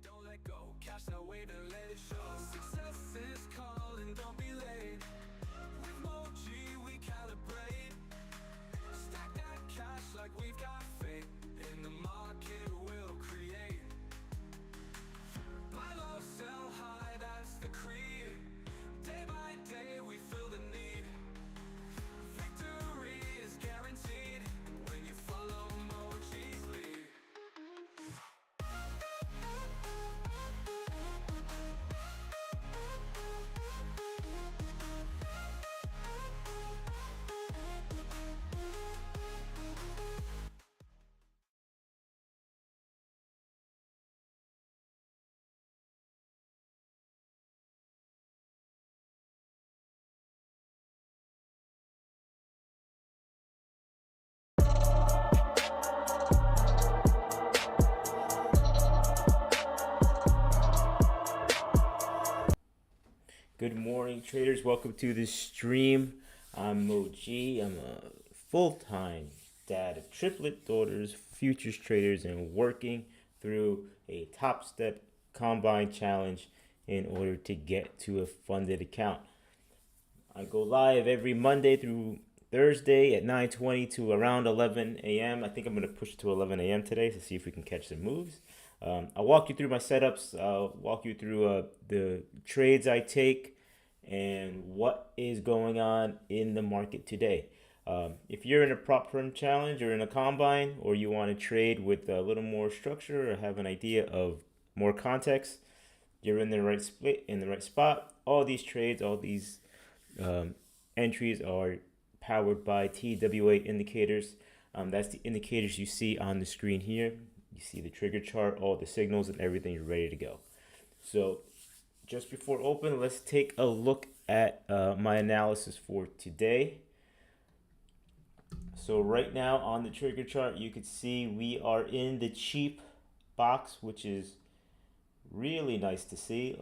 Don't let go, cash that way to let it show. Success is calling, don't be late. With Moji we calibrate. Stack that cash like we've got faith. In the market we'll create. Buy low, sell high, that's the creed. Day by day we feel the need. Victory is guaranteed when you follow Moji's lead. Good morning, traders. Welcome to the stream. I'm Moji. I'm a full-time dad of triplet daughters, futures traders, and working through a Topstep combine challenge in order to get to a funded account. I go live every Monday through Thursday at 9:20 to around 11 a.m. I think I'm going to push to 11 a.m. today to see if we can catch some moves. I'll walk you through my setups. I'll walk you through the trades I take and what is going on in the market today. If you're in a prop firm challenge or in a combine, or you want to trade with a little more structure or have an idea of more context, you're in the right split, in the right spot. All these trades, all these entries are powered by TWA indicators. That's the indicators you see on the screen here. You see the trigger chart, all the signals and everything. You're ready to go. So just before open, let's take a look at my analysis for today. So right now on the trigger chart, you can see we are in the cheap box, which is really nice to see.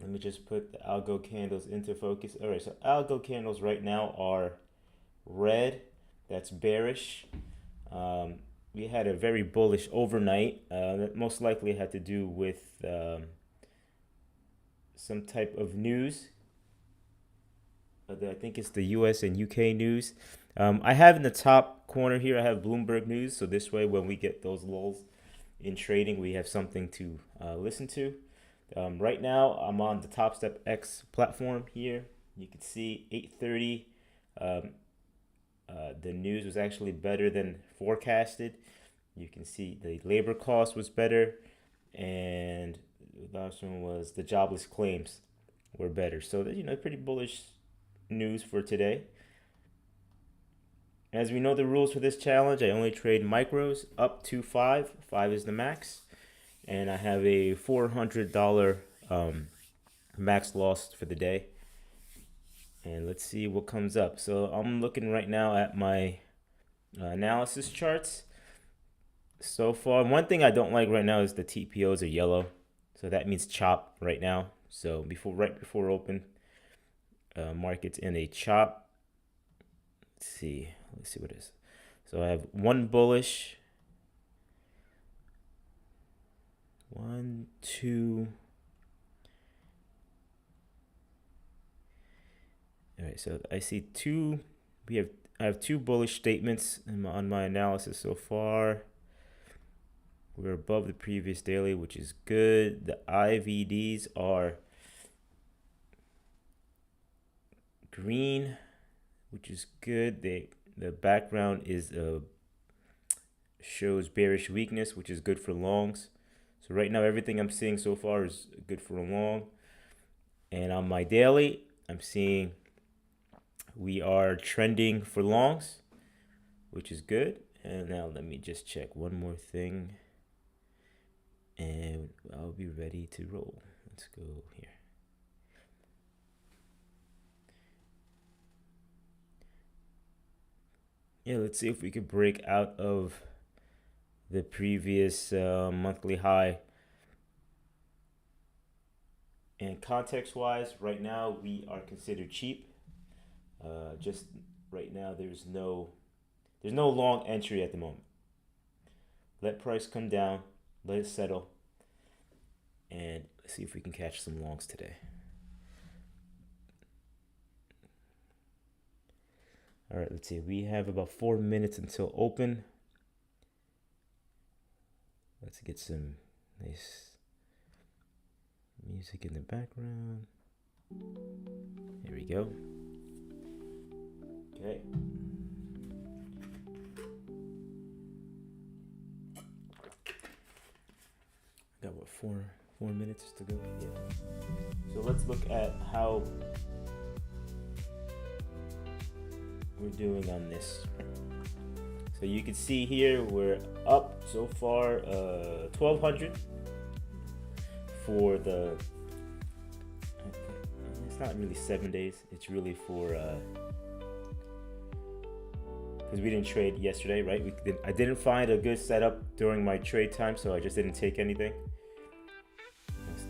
Let me just put the algo candles into focus. All right, so algo candles right now are red. That's bearish. We had a very bullish overnight. That most likely had to do with some type of news. I think it's the US and UK news. I have in the top corner here, I have Bloomberg news. So this way, when we get those lulls in trading, we have something to listen to. Right now, I'm on the Topstep X platform here. You can see 8:30. The news was actually better than forecasted. You can see the labor cost was better, and the last one was the jobless claims were better. So pretty bullish news for today. As we know the rules for this challenge, I only trade micros up to 5. 5 is the max, and I have a $400 max loss for the day. And let's see what comes up. So I'm looking right now at my analysis charts. So far, one thing I don't like right now is the TPOs are yellow. So that means chop right now. So right before open, market's in a chop. Let's see what it is. So I have one bullish, 1, 2. All right, so I see two. I have two bullish statements on my analysis so far. We're above the previous daily, which is good. The IVDs are green, which is good. The background is shows bearish weakness, which is good for longs. So right now, everything I'm seeing so far is good for a long. And on my daily, I'm seeing we are trending for longs, which is good. And now let me just check one more thing, and I'll be ready to roll. Let's go here. Yeah, let's see if we could break out of the previous monthly high. And context-wise, right now we are considered cheap. Just right now, there's no long entry at the moment. Let price come down, let it settle, and see if we can catch some longs today. All right, let's see. We have about 4 minutes until open. Let's get some nice music in the background. Here we go. Okay. Got what, four minutes to go? Yeah. So let's look at how we're doing on this. So you can see here we're up so far 1200 for the, it's not really 7 days, it's really for because we didn't trade yesterday, right? I didn't find a good setup during my trade time, so I just didn't take anything.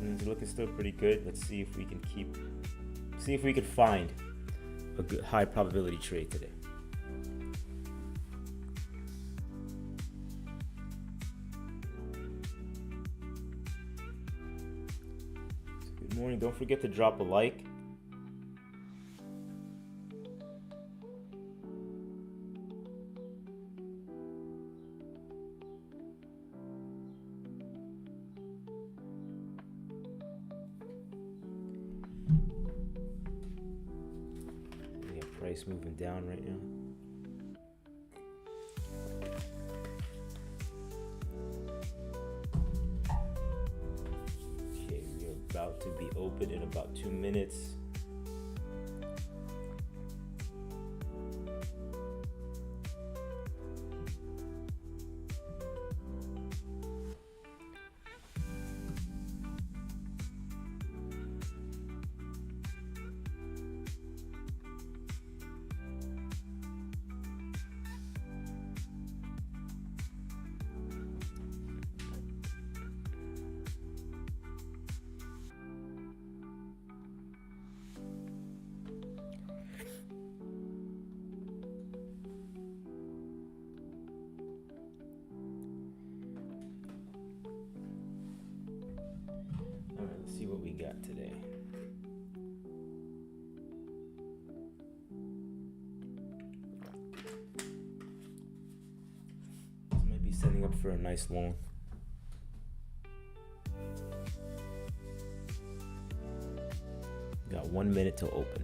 It's looking still pretty good. Let's see if we can find a good high probability trade today. Good morning. Don't forget to drop a like. Price moving down right now. Okay, we're about to be open in about 2 minutes. See what we got today. This might be setting up for a nice long. Got 1 minute to open.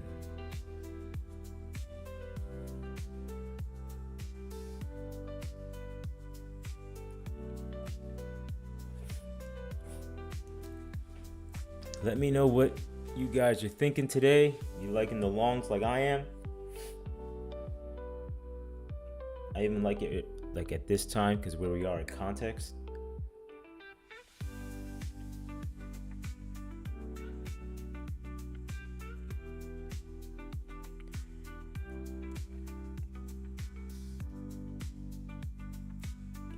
Let me know what you guys are thinking today. You liking the longs like I am? I even like it like at this time because where we are in context.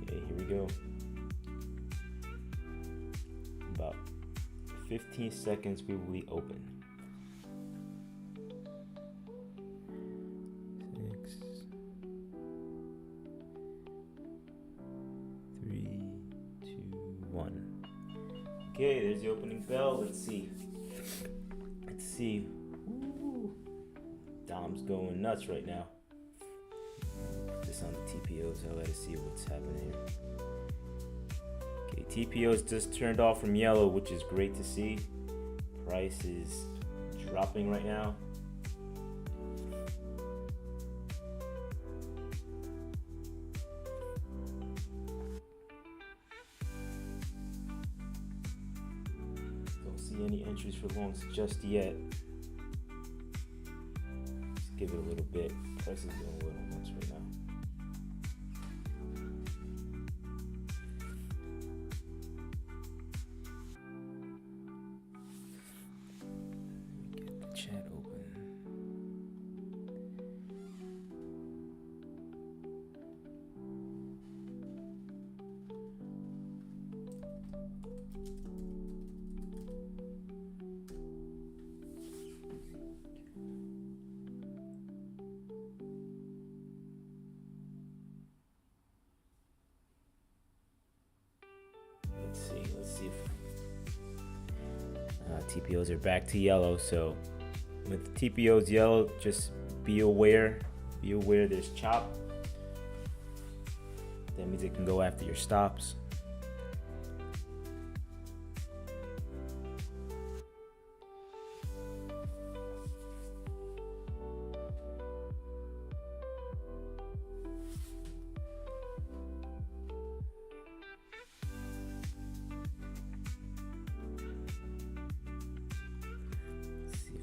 Okay, here we go. About 15 seconds, we will be open. 6, 3, 2, 1. Okay, there's the opening bell. Let's see. Ooh. Dom's going nuts right now. Put this on the TPO, so let us see what's happening here. TPOs just turned off from yellow, which is great to see. Price is dropping right now. Don't see any entries for longs just yet. Let's give it a little bit. Price is going a little nuts right now. Chat open. Let's see if TPOs are back to yellow. So with TPOs yellow, just be aware there's chop. That means it can go after your stops.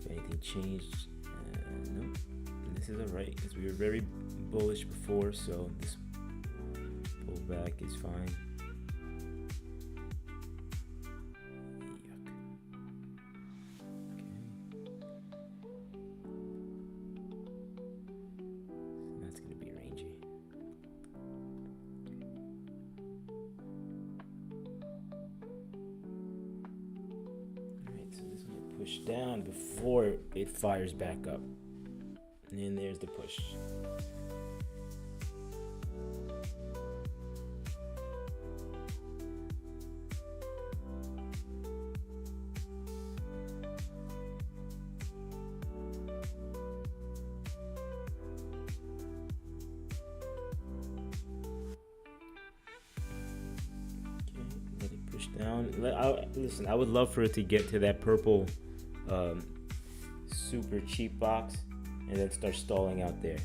Anything changed? No, this is alright because we were very bullish before, so this pullback is fine. Yuck. Okay. So that's gonna be rangy. Alright, so this one will push down before it fires back up. And then there's the push. Let it push down. Listen, I would love for it to get to that purple super cheap box and then start stalling out there.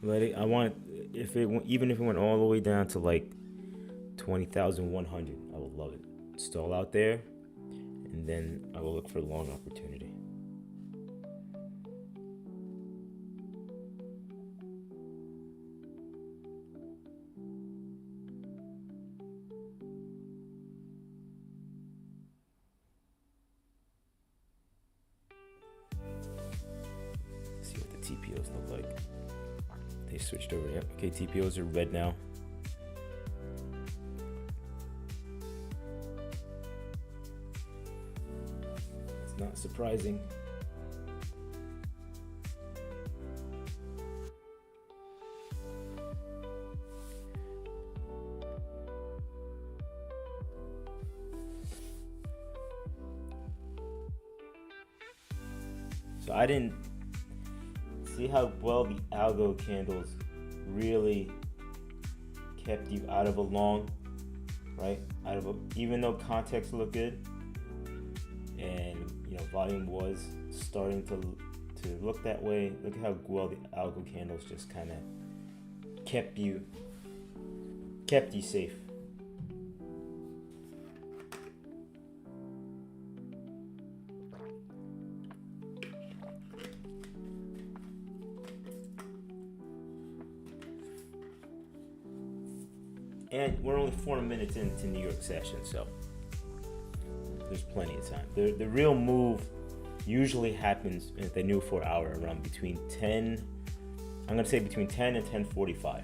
I want even if it went all the way down to like 20,100, I would love it. Stall out there, and then I will look for a long opportunity. See what the TPOs look like. They switched over. Yep. Okay, TPOs are red now. It's not surprising. So I didn't see how well the algo candles really kept you out of a long, right? Even though context looked good and volume was starting to look that way. Look at how well the algo candles just kind of kept you safe. And we're only 4 minutes into New York session, so there's plenty of time. The real move usually happens at the new 4 hour around between 10 and 10:45.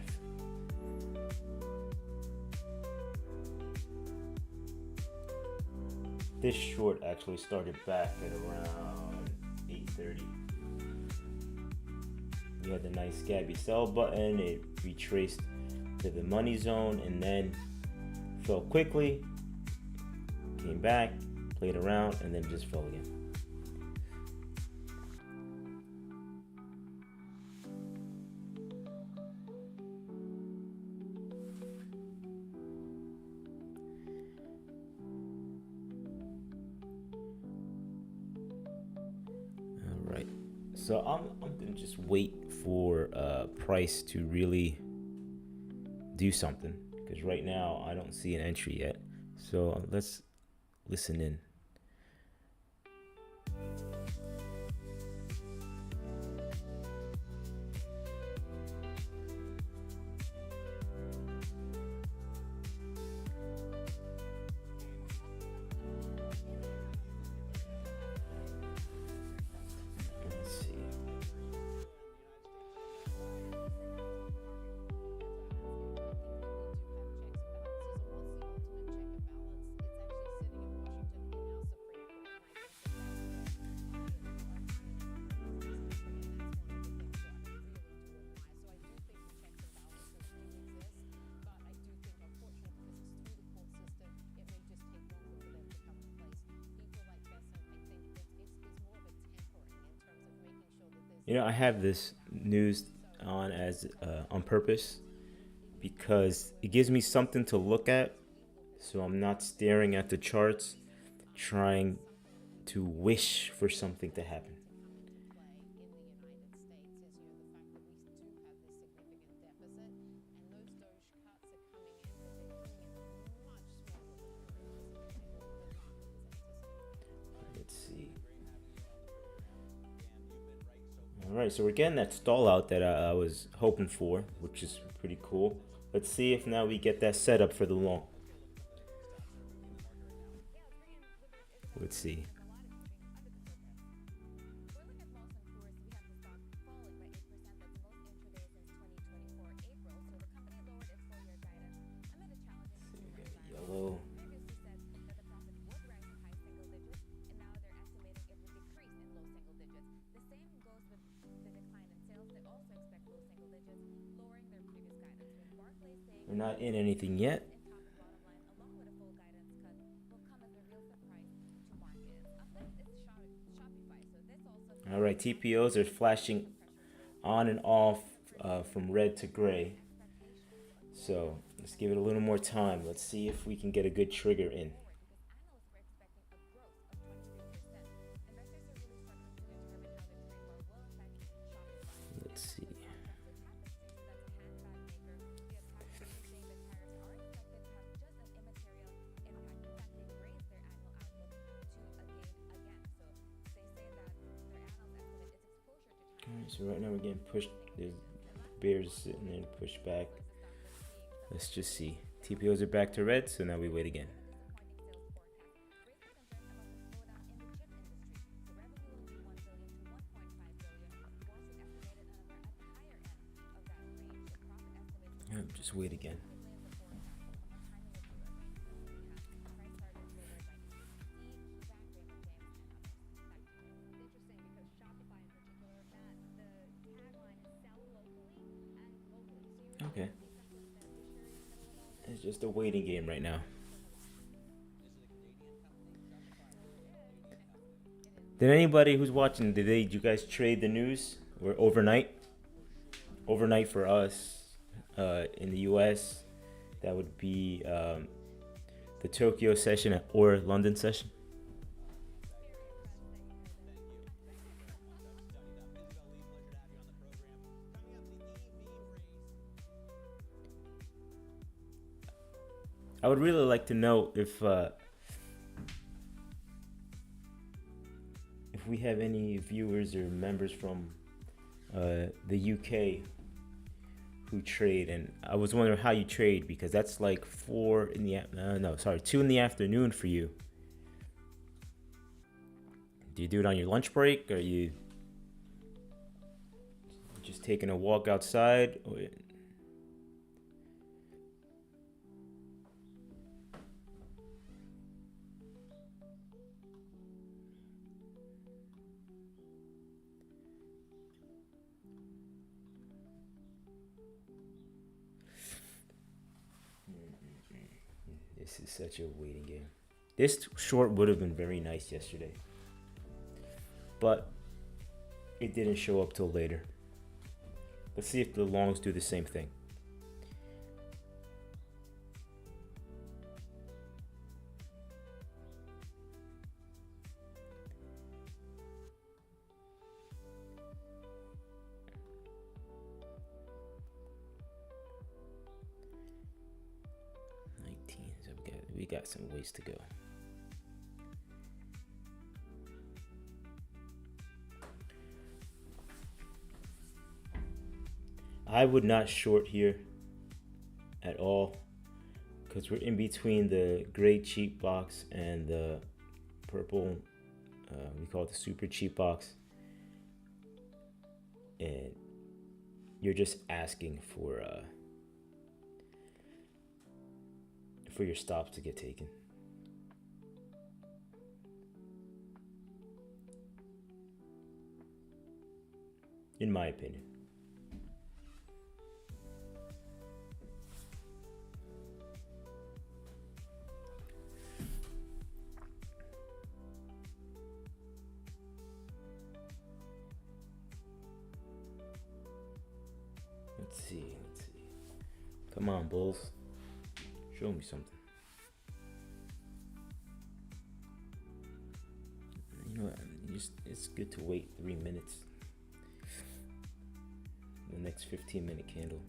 This short actually started back at around 8:30. We had the nice Gabby sell button. It retraced to the money zone and then fell quickly, came back, played around, and then just fell again. All right, so I'm gonna just wait for price to really do something, because right now I don't see an entry yet. So let's listen in. I have this news on as on purpose because it gives me something to look at, so I'm not staring at the charts, trying to wish for something to happen. Let's see. All right, so we're getting that stall out that I was hoping for, which is pretty cool. Let's see if now we get that set up for the long. Let's see. Yellow. We're not in anything yet. All right, TPOs are flashing on and off from red to gray. So let's give it a little more time. Let's see if we can get a good trigger in. Let's see. Alright, so right now we're getting pushed. There's bears sitting there to push back. Let's just see. TPOs are back to red, so now we wait again. Just wait again. Okay. It's just a waiting game right now. Did anybody who's watching, did you guys trade the news or overnight? Overnight for us in the US, that would be the Tokyo session or London session. I would really like to know if we have any viewers or members from the UK who trade, and I was wondering how you trade, because that's like 2 in the afternoon for you. Do you do it on your lunch break? Or are you just taking a walk outside? This is such a waiting game. This short would have been very nice yesterday, but it didn't show up till later. Let's see if the longs do the same thing. We got some ways to go. I would not short here at all, because we're in between the gray cheap box and the purple, we call it the super cheap box, and you're just asking for your stops to get taken. In my opinion. Come on, Bulls. Show me something. You know what? It's good to wait 3 minutes. The next 15-minute candle.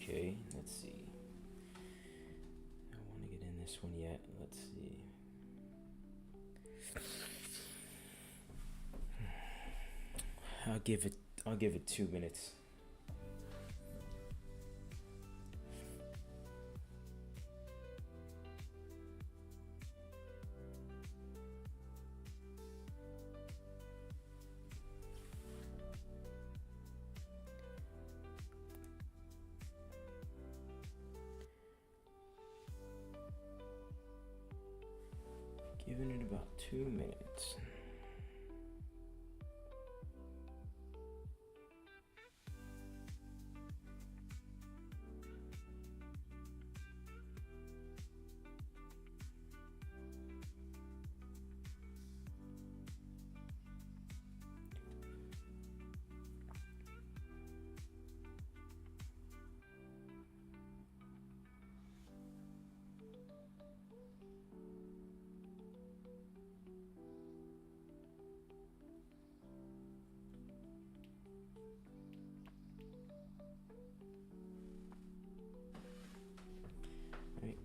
Okay, let's see. I don't want to get in this one yet. Let's see. I'll give it 2 minutes. Giving it about 2 minutes. Right.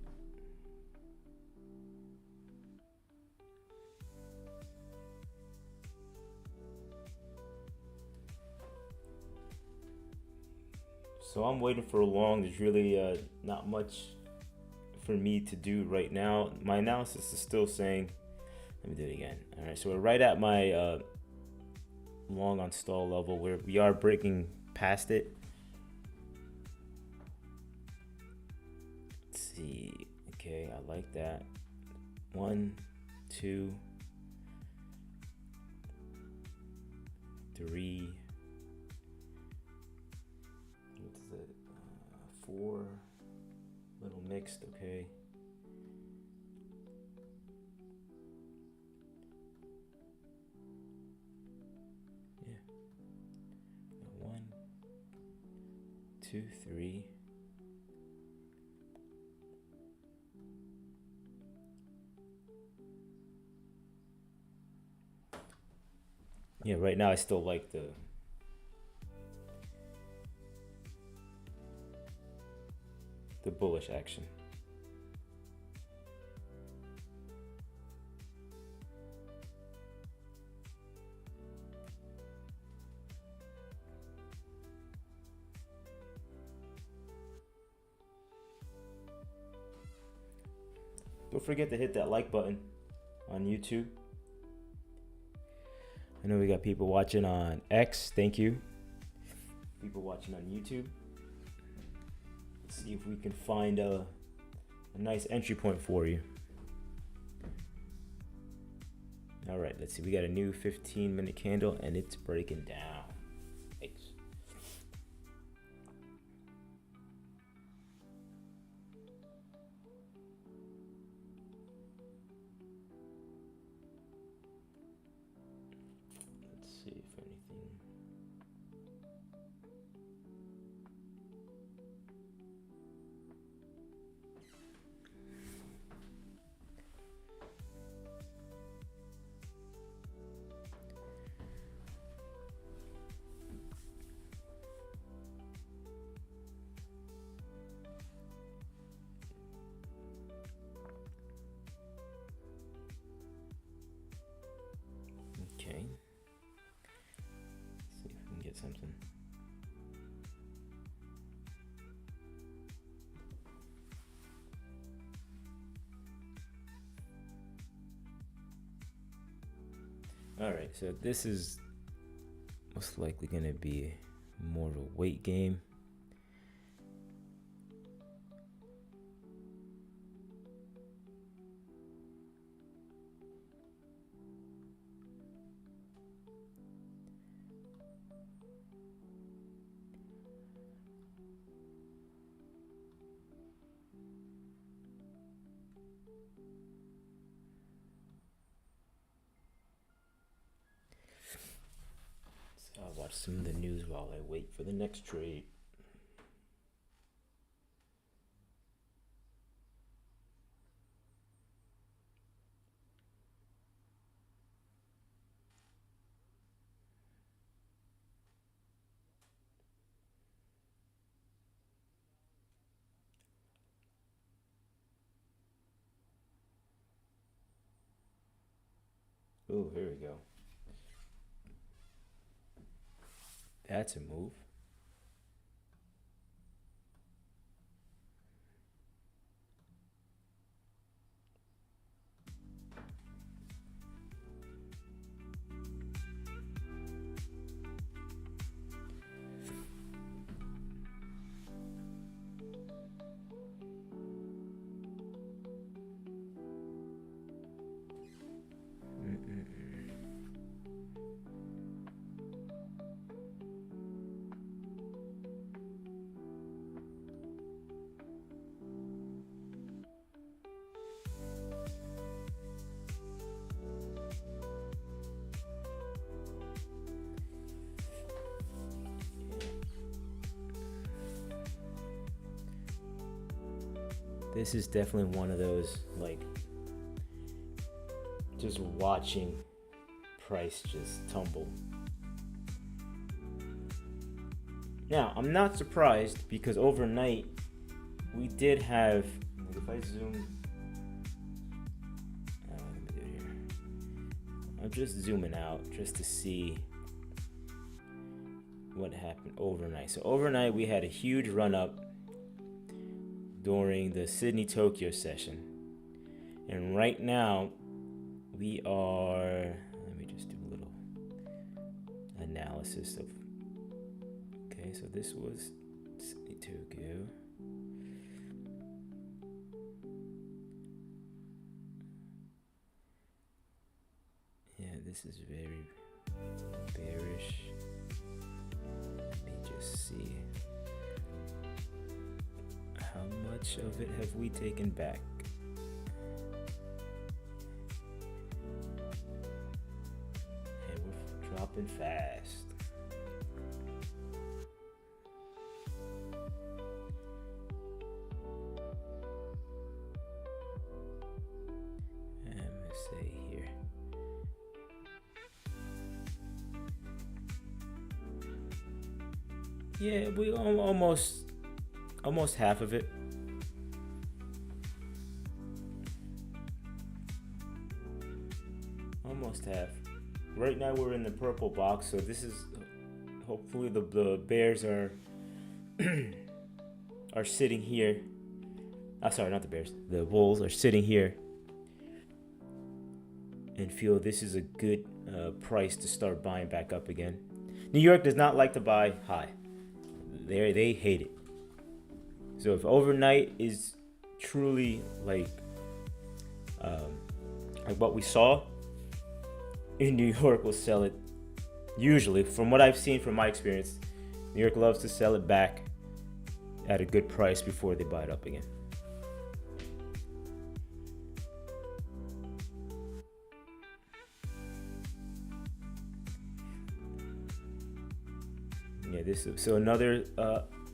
So I'm waiting for a long. There's really not much for me to do right now. My analysis is still saying, let me do it again. All right, so we're right at my long on stall level where we are breaking past it. Let's see. Okay, I like that. 1, 2, 3. What's it? 4. Little mixed. Okay. Yeah. 1, 2, 3. Yeah, right now I still like the bullish action. Don't forget to hit that like button on YouTube. I know we got people watching on X. Thank you. People watching on YouTube. Let's see if we can find a nice entry point for you. All right, let's see. We got a new 15-minute candle, and it's breaking down. Thanks. Let's see if anything. Okay. Let's see if we can get something. All right, so this is most likely going to be more of a weight game. So I'll watch some of the news while I wait for the next trade. Oh, here we go. That's a move. This is definitely one of those, like, just watching price just tumble. Now, I'm not surprised because overnight we did have, if I zoom, let me do it here. I'm just zooming out just to see what happened overnight. So overnight we had a huge run up during the Sydney-Tokyo session. And right now we are, let me just do a little analysis of, okay, so this was Sydney-Tokyo. Yeah, this is very bearish. Let me just see. How much of it have we taken back? And we're dropping fast. MSA here. Yeah, we almost half of it. Almost half. Right now we're in the purple box, so this is hopefully the bears are are sitting here. Sorry, not the bears. The wolves are sitting here and feel this is a good price to start buying back up again. New York does not like to buy high. They hate it. So if overnight is truly like what we saw, in New York will sell it. Usually, from what I've seen from my experience, New York loves to sell it back at a good price before they buy it up again. Yeah, so another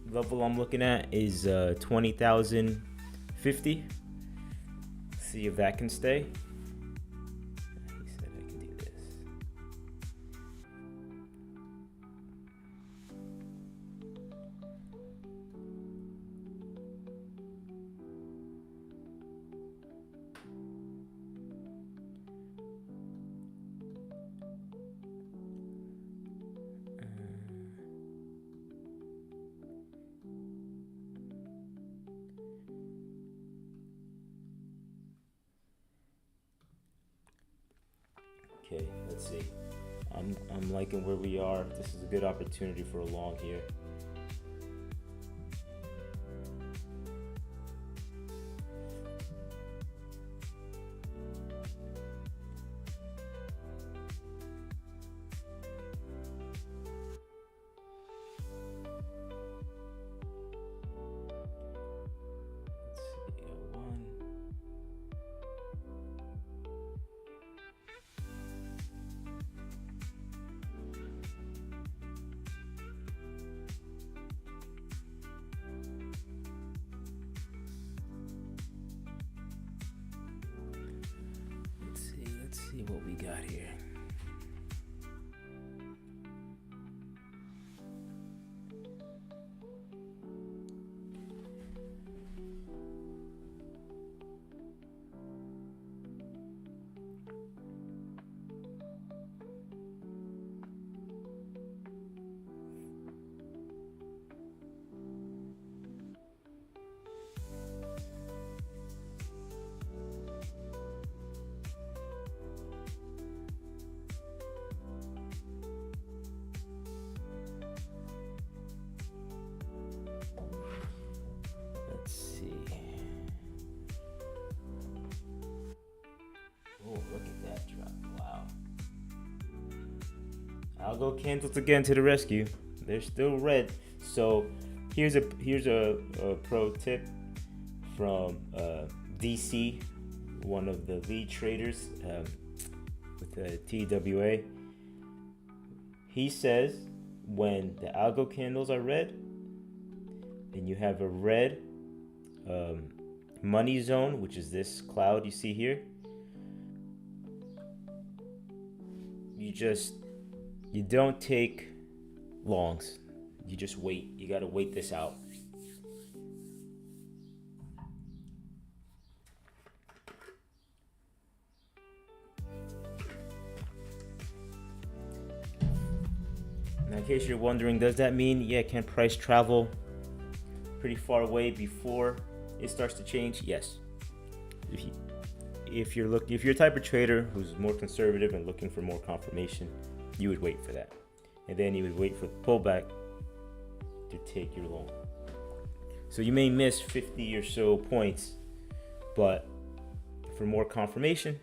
level I'm looking at is 20,050. See if that can stay. He said I can do this. Okay, let's see. I'm liking where we are. This is a good opportunity for a long here. Let's see, one. what we got here. Let's see. Oh, look at that drop. Wow. Algo candles again to the rescue. They're still red. So here's a pro tip from DC, one of the lead traders with the TWA. He says when the algo candles are red and you have a red money zone, which is this cloud you see here, you don't take longs. You just wait. You got to wait this out. Now, in case you're wondering, does that mean, can price travel pretty far away before it starts to change? Yes. If you're a type of trader who's more conservative and looking for more confirmation, you would wait for that, and then you would wait for the pullback to take your long. So you may miss 50 or so points, but for more confirmation,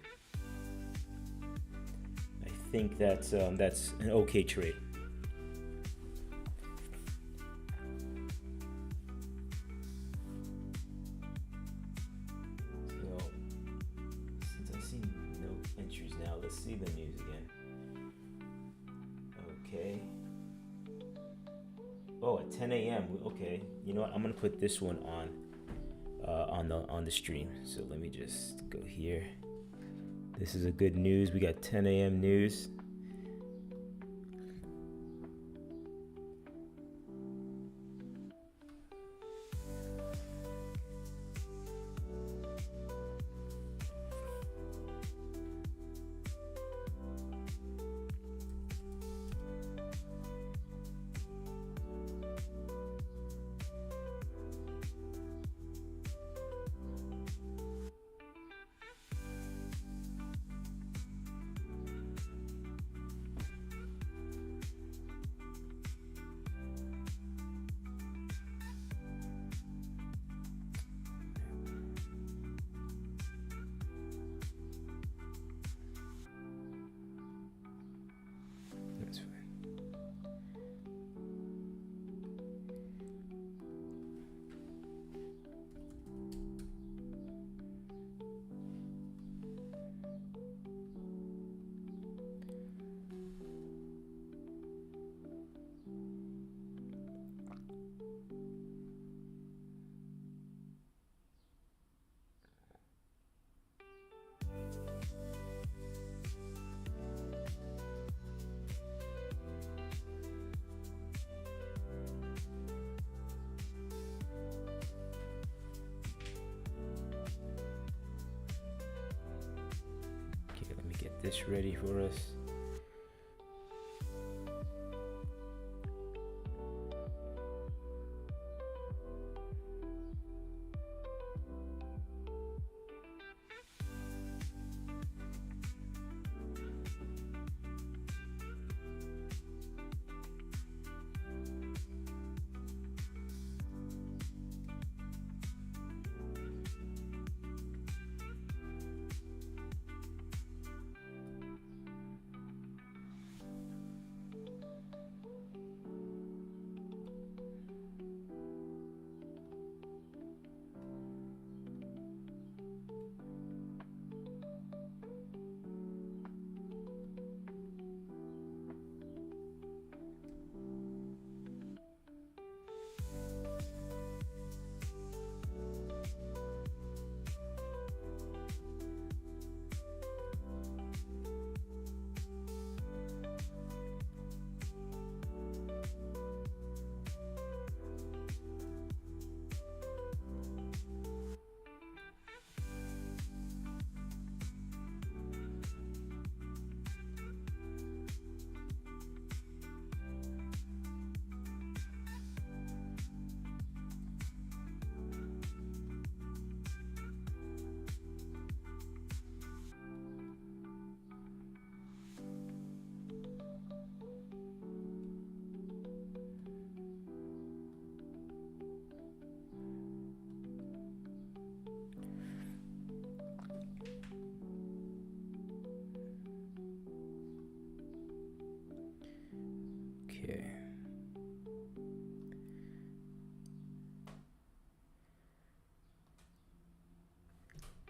I think that's an okay trade. Let's see the news again. Okay. Oh, at 10 a.m. Okay. You know what? I'm gonna put this one on the stream. So let me just go here. This is a good news. We got 10 a.m. news. Get this ready for us.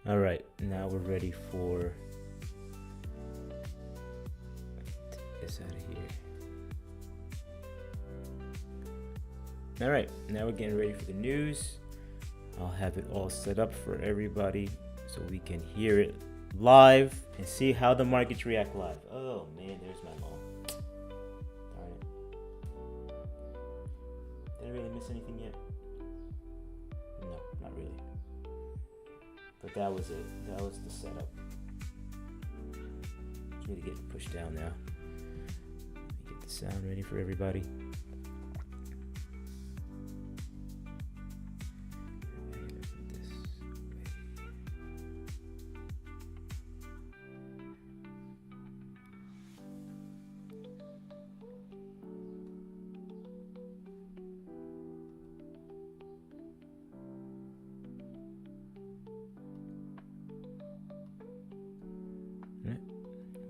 All right, now we're ready for. Take this out of here. All right, now we're getting ready for the news. I'll have it all set up for everybody so we can hear it live and see how the markets react live. Oh man, there's my long. Darn it. Did I really miss anything yet? No, not really. But that was it. That was the setup. Just need to get it pushed down now. Let me get the sound ready for everybody.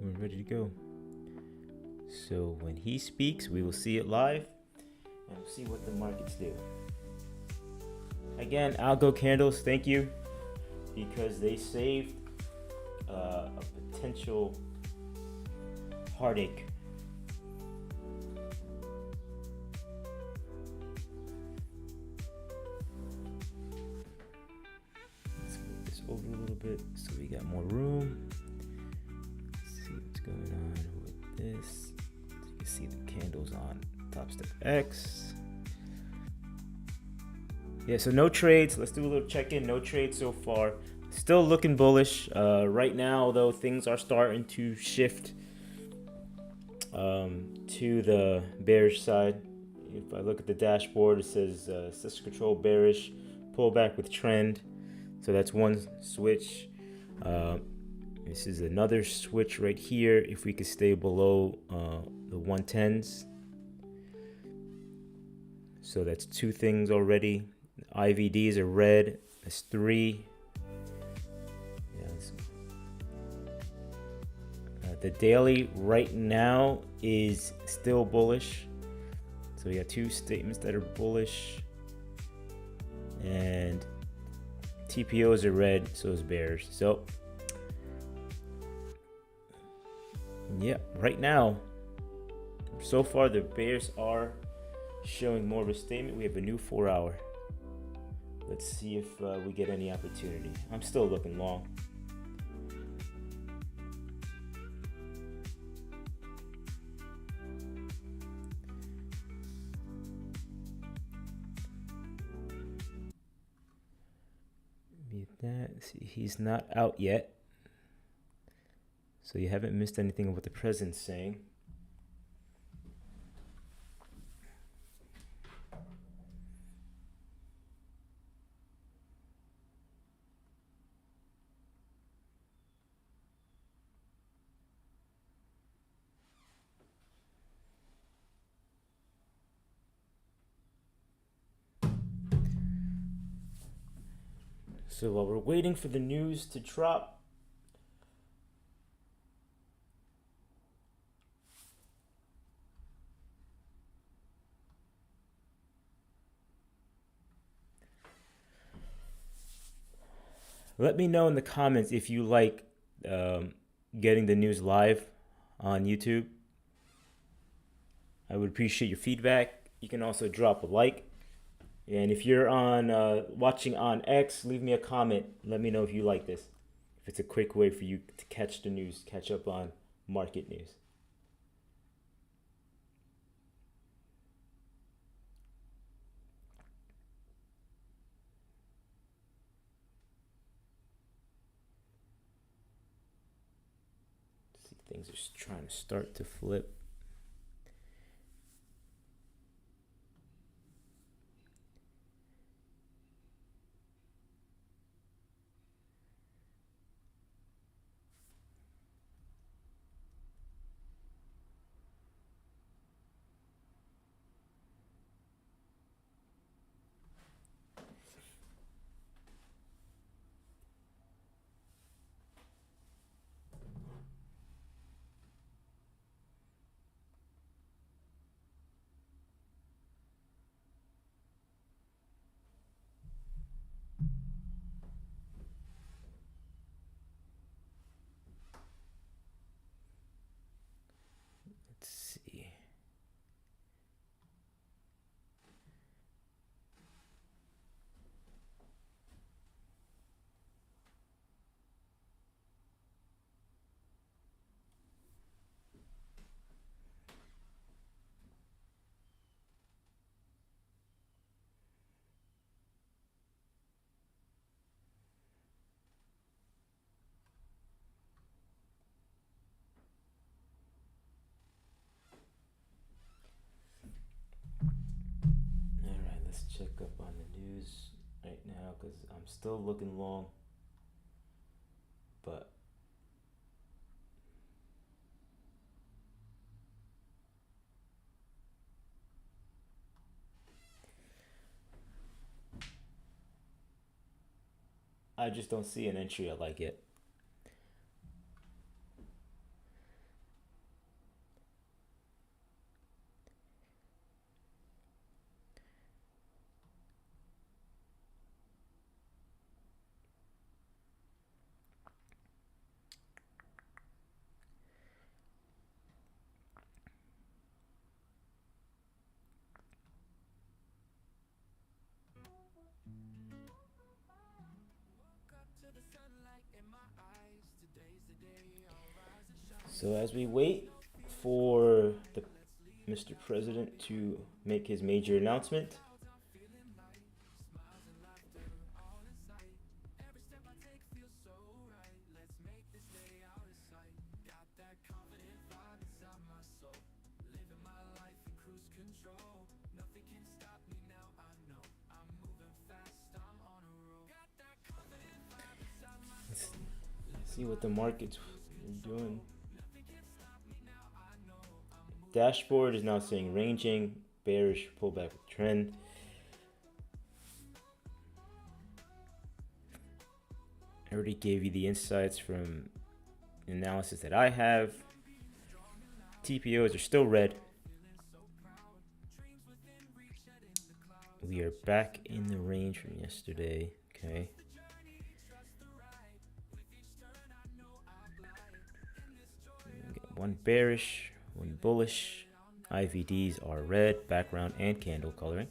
We're ready to go. So when he speaks, we will see it live and we'll see what the markets do. Again, algo candles, thank you, because they saved a potential heartache. Let's move this over a little bit so we got more room. Going on with this, you can see the candles on Topstep X. Yeah, so no trades. Let's do a little check-in. No trades so far. Still looking bullish right now, although things are starting to shift to the bearish side. If I look at the dashboard, it says system control bearish, pullback with trend. So that's one switch. This is another switch right here. If we could stay below the 110s. So that's two things already. IVDs are red. That's three. Yes. The daily right now is still bullish. So we got two statements that are bullish. And TPOs are red, so is bears. So yeah, right now, so far the bears are showing more of a statement. We have a new 4-hour. Let's see if we get any opportunity. I'm still looking long. See, he's not out yet. So you haven't missed anything of what the president's saying. So while we're waiting for the news to drop, let me know in the comments if you like getting the news live on YouTube. I would appreciate your feedback. You can also drop a like. And if you're on watching on X, leave me a comment. Let me know if you like this. If it's a quick way for you to catch the news, catch up on market news. See, things are trying to start to flip. I'm still looking long, but I just don't see an entry I like it. So as we wait for the Mr. President to make his major announcement, let's see what the market's doing. Dashboard is now saying ranging, bearish pullback with trend. I already gave you the insights from the analysis that I have. TPOs are still red. We are back in the range from yesterday. Okay. We got one bearish, one bullish. IVDs are red, background and candle coloring.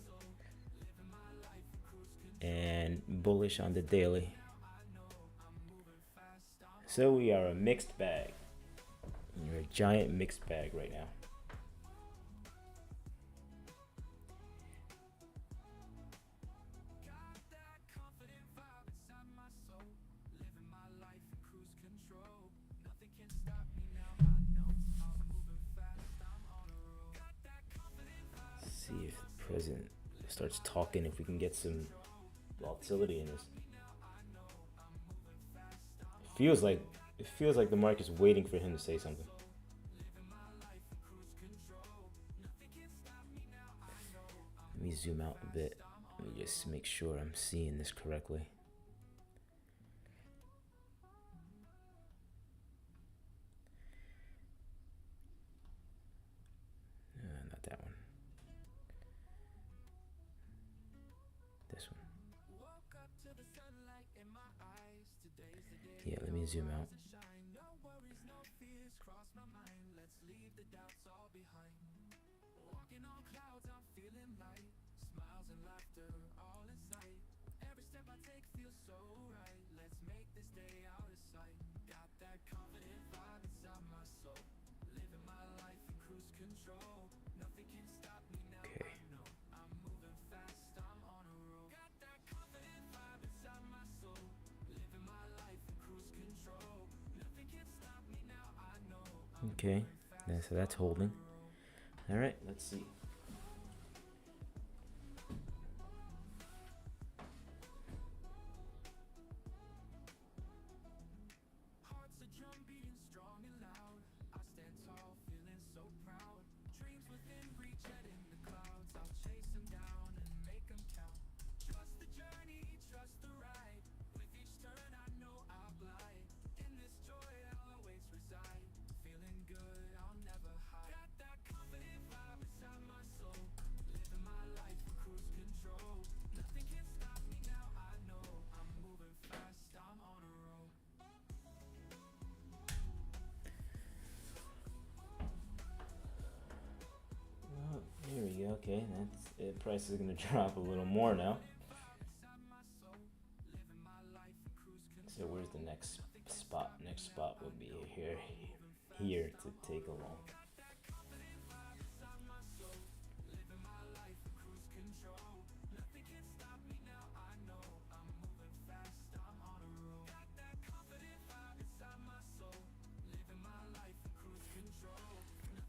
And bullish on the daily. So we are a mixed bag. You're a giant mixed bag right now. See if the president starts talking, if we can get some volatility in this. It feels like the market's waiting for him to say something. Let me zoom out a bit. Let me just make sure I'm seeing this correctly. Not that one. This one. Yeah, let me zoom out. Okay, so that's holding. All right, let's see. Here we go. Okay, that's it. Price is gonna drop a little more now. So where's the next spot? Next spot would be here to take a long.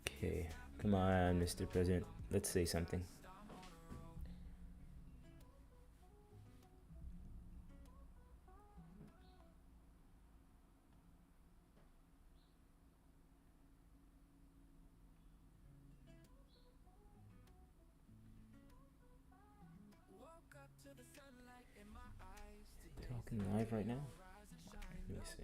Okay, come on, Mr. President. Let's say something. live right now. Let me see.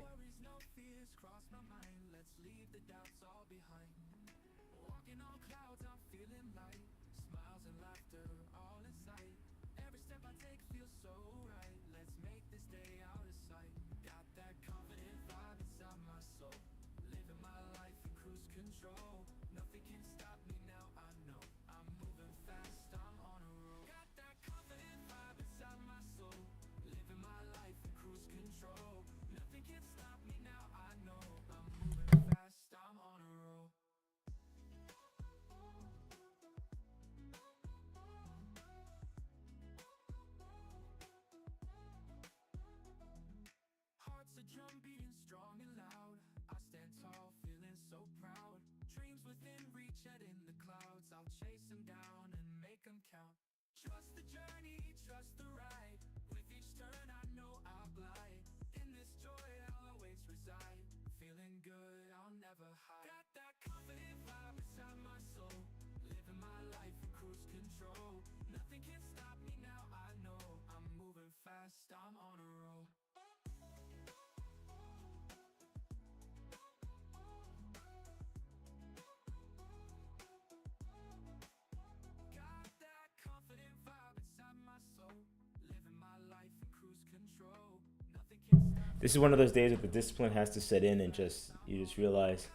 This is one of those days where the discipline has to set in, and you just realize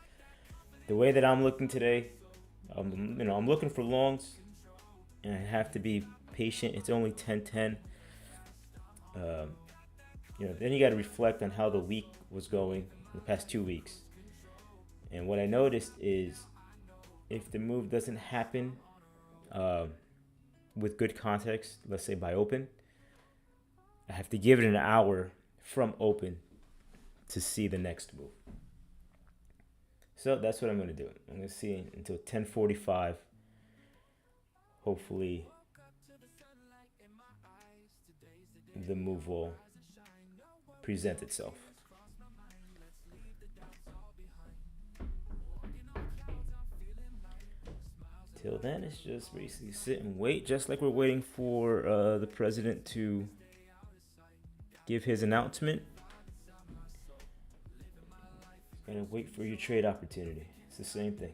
the way that I'm looking today. I'm looking for longs, and I have to be patient. It's only 10:10. Then you got to reflect on how the week was going the past 2 weeks. And what I noticed is, if the move doesn't happen with good context, let's say by open, I have to give it an hour from open to see the next move. So that's what I'm going to do. I'm going to see until 10:45. Hopefully the move will present itself. Till then, it's just basically sit and wait, just like we're waiting for the president to give his announcement. Gonna wait for your trade opportunity. It's the same thing.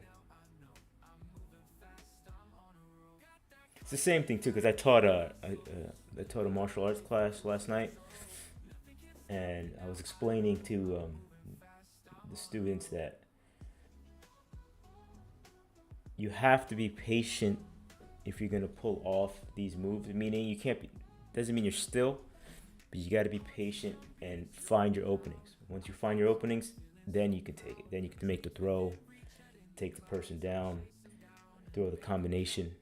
It's the same thing too, because I taught a martial arts class last night, and I was explaining to the students that you have to be patient if you're gonna pull off these moves. Meaning you can't be. Doesn't mean you're still, but you got to be patient and find your openings. Once you find your openings, then you can take it. Then you can make the throw, take the person down, throw the combination,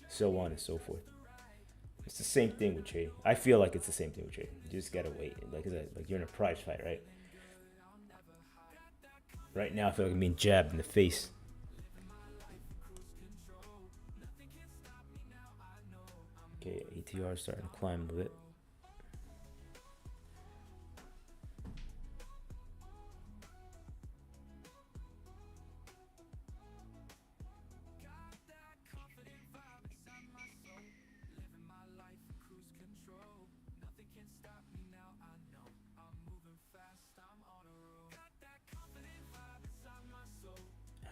so on and so forth. It's the same thing with trading. I feel like it's the same thing with trading. You just gotta wait. Like you're in a prize fight, right? Right now, I feel like I'm being jabbed in the face. Okay, ATR is starting to climb a bit.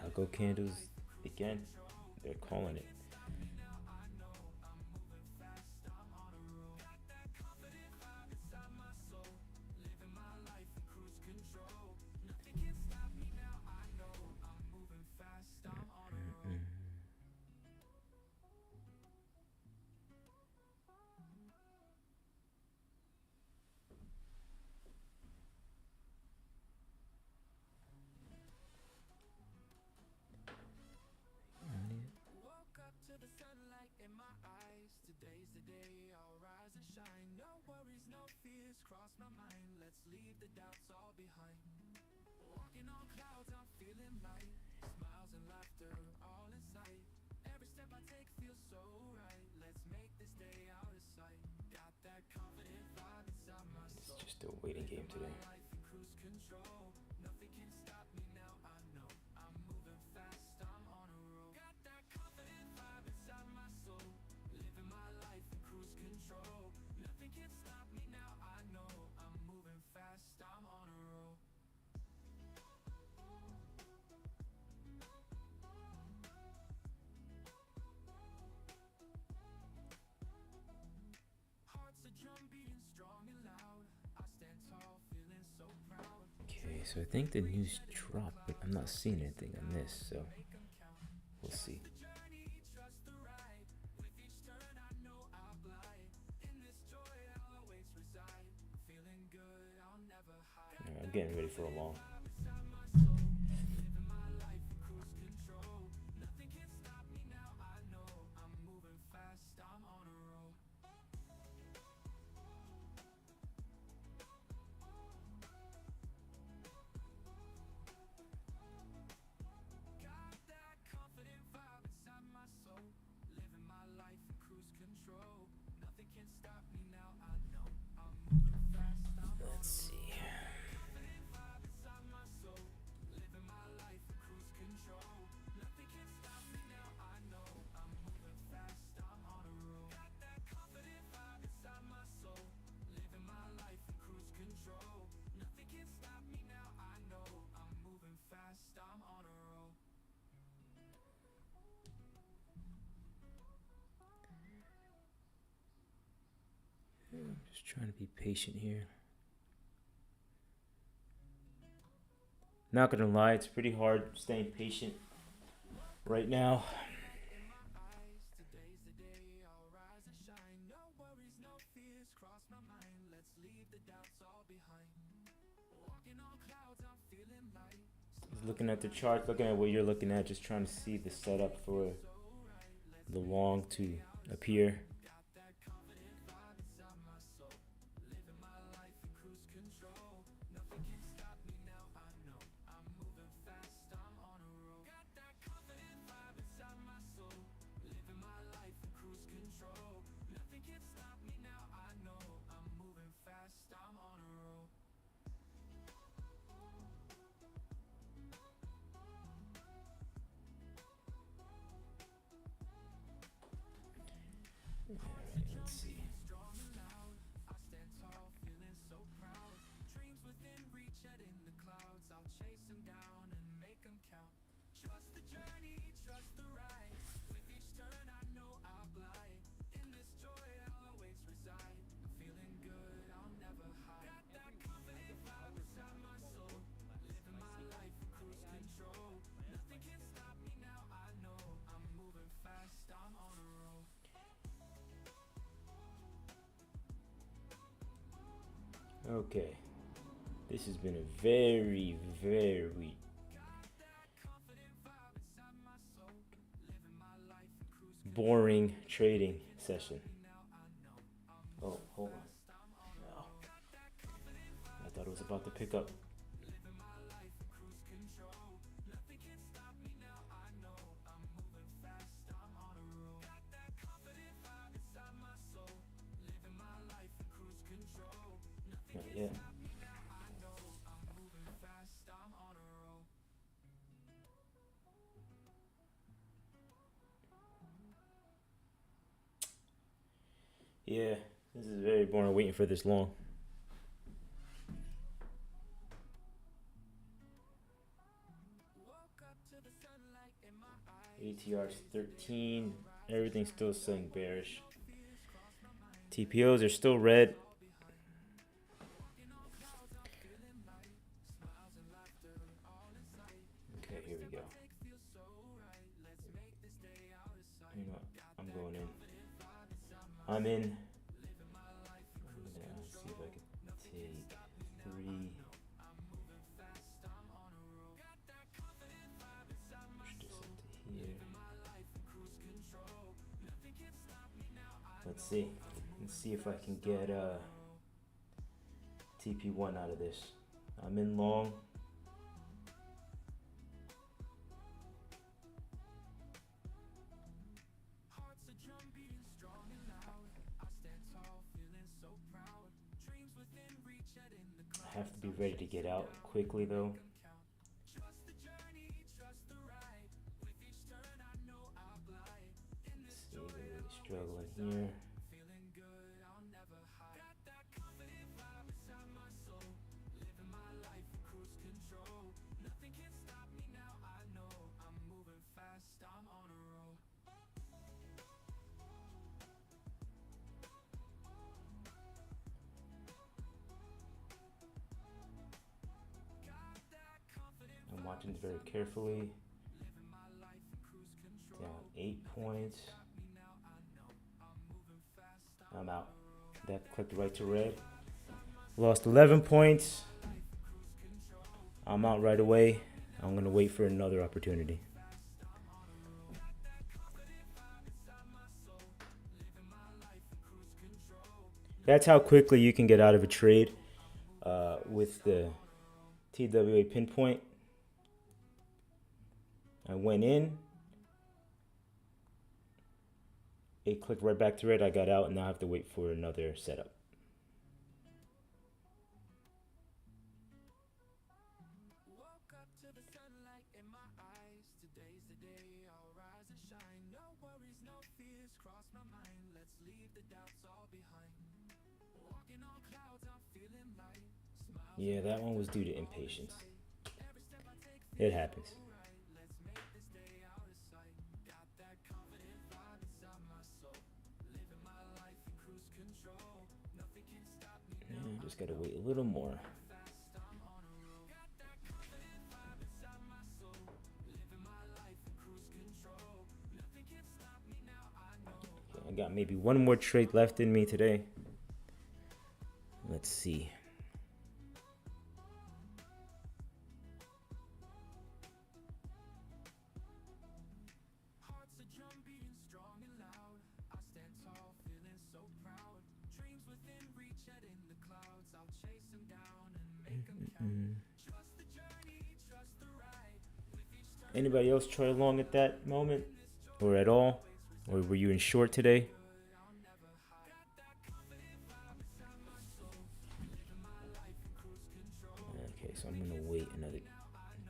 Algo candles again. They're calling it. It's just a waiting game today. Okay, so I think the news dropped, but I'm not seeing anything on this, so we'll see. Alright, I'm getting ready for a long. Let's see. I'm just trying to be patient here. Not gonna lie, it's pretty hard staying patient right now. Looking at the chart, looking at what you're looking at, just trying to see the setup for the long to appear. Let's see. Okay, this has been a very, very boring trading session. Oh, hold on. No. I thought it was about to pick up. Not yet. Yeah, this is very boring waiting for this long. ATR's 13. Everything's still saying bearish. TPOs are still red. Okay, here we go. You know what? I'm going in. I'm in. I'm gonna see if I can take 3. Push this up to here. Let's see. Let's see if I can get TP1 out of this. I'm in long. I have to be ready to get out quickly though. Let's see, they're really struggling here. options very carefully. Down 8 points. I'm out. That clicked right to red. Lost 11 points. I'm out right away. I'm going to wait for another opportunity. That's how quickly you can get out of a trade with the TWA pinpoint. I went in. It clicked right back to red. I got out, and now I have to wait for another setup. Woke up to the sunlight in my eyes. Today's the day I'll rise and shine. No worries, no fears cross my mind. Let's leave the doubts all behind. Walking on clouds, I'm feeling light. Smiles. Yeah, that one was due to impatience. It happens. Let's make this day out of sight. Got that confident vibe inside my soul. Living my life in cruise control. Nothing can stop me now. Yeah, just gotta wait a little more. Fast, I'm on a roll. Got that confident vibe inside my soul. Living my life in cruise control. Nothing can stop me now. I know. Okay, I got maybe one more trade left in me today. Let's see. Hearts are drum beating strong and loud. I stand tall, feeling so proud. Dreams within reach, head in the clouds. I'll chase them down and make them count. Trust the journey, trust the ride. With each step Anybody else try along at that moment? Or at all? Or were you in short today? I'll never hide. Got that confident vibe inside my soul. Living my life in cruise control. Okay, so I'm gonna wait another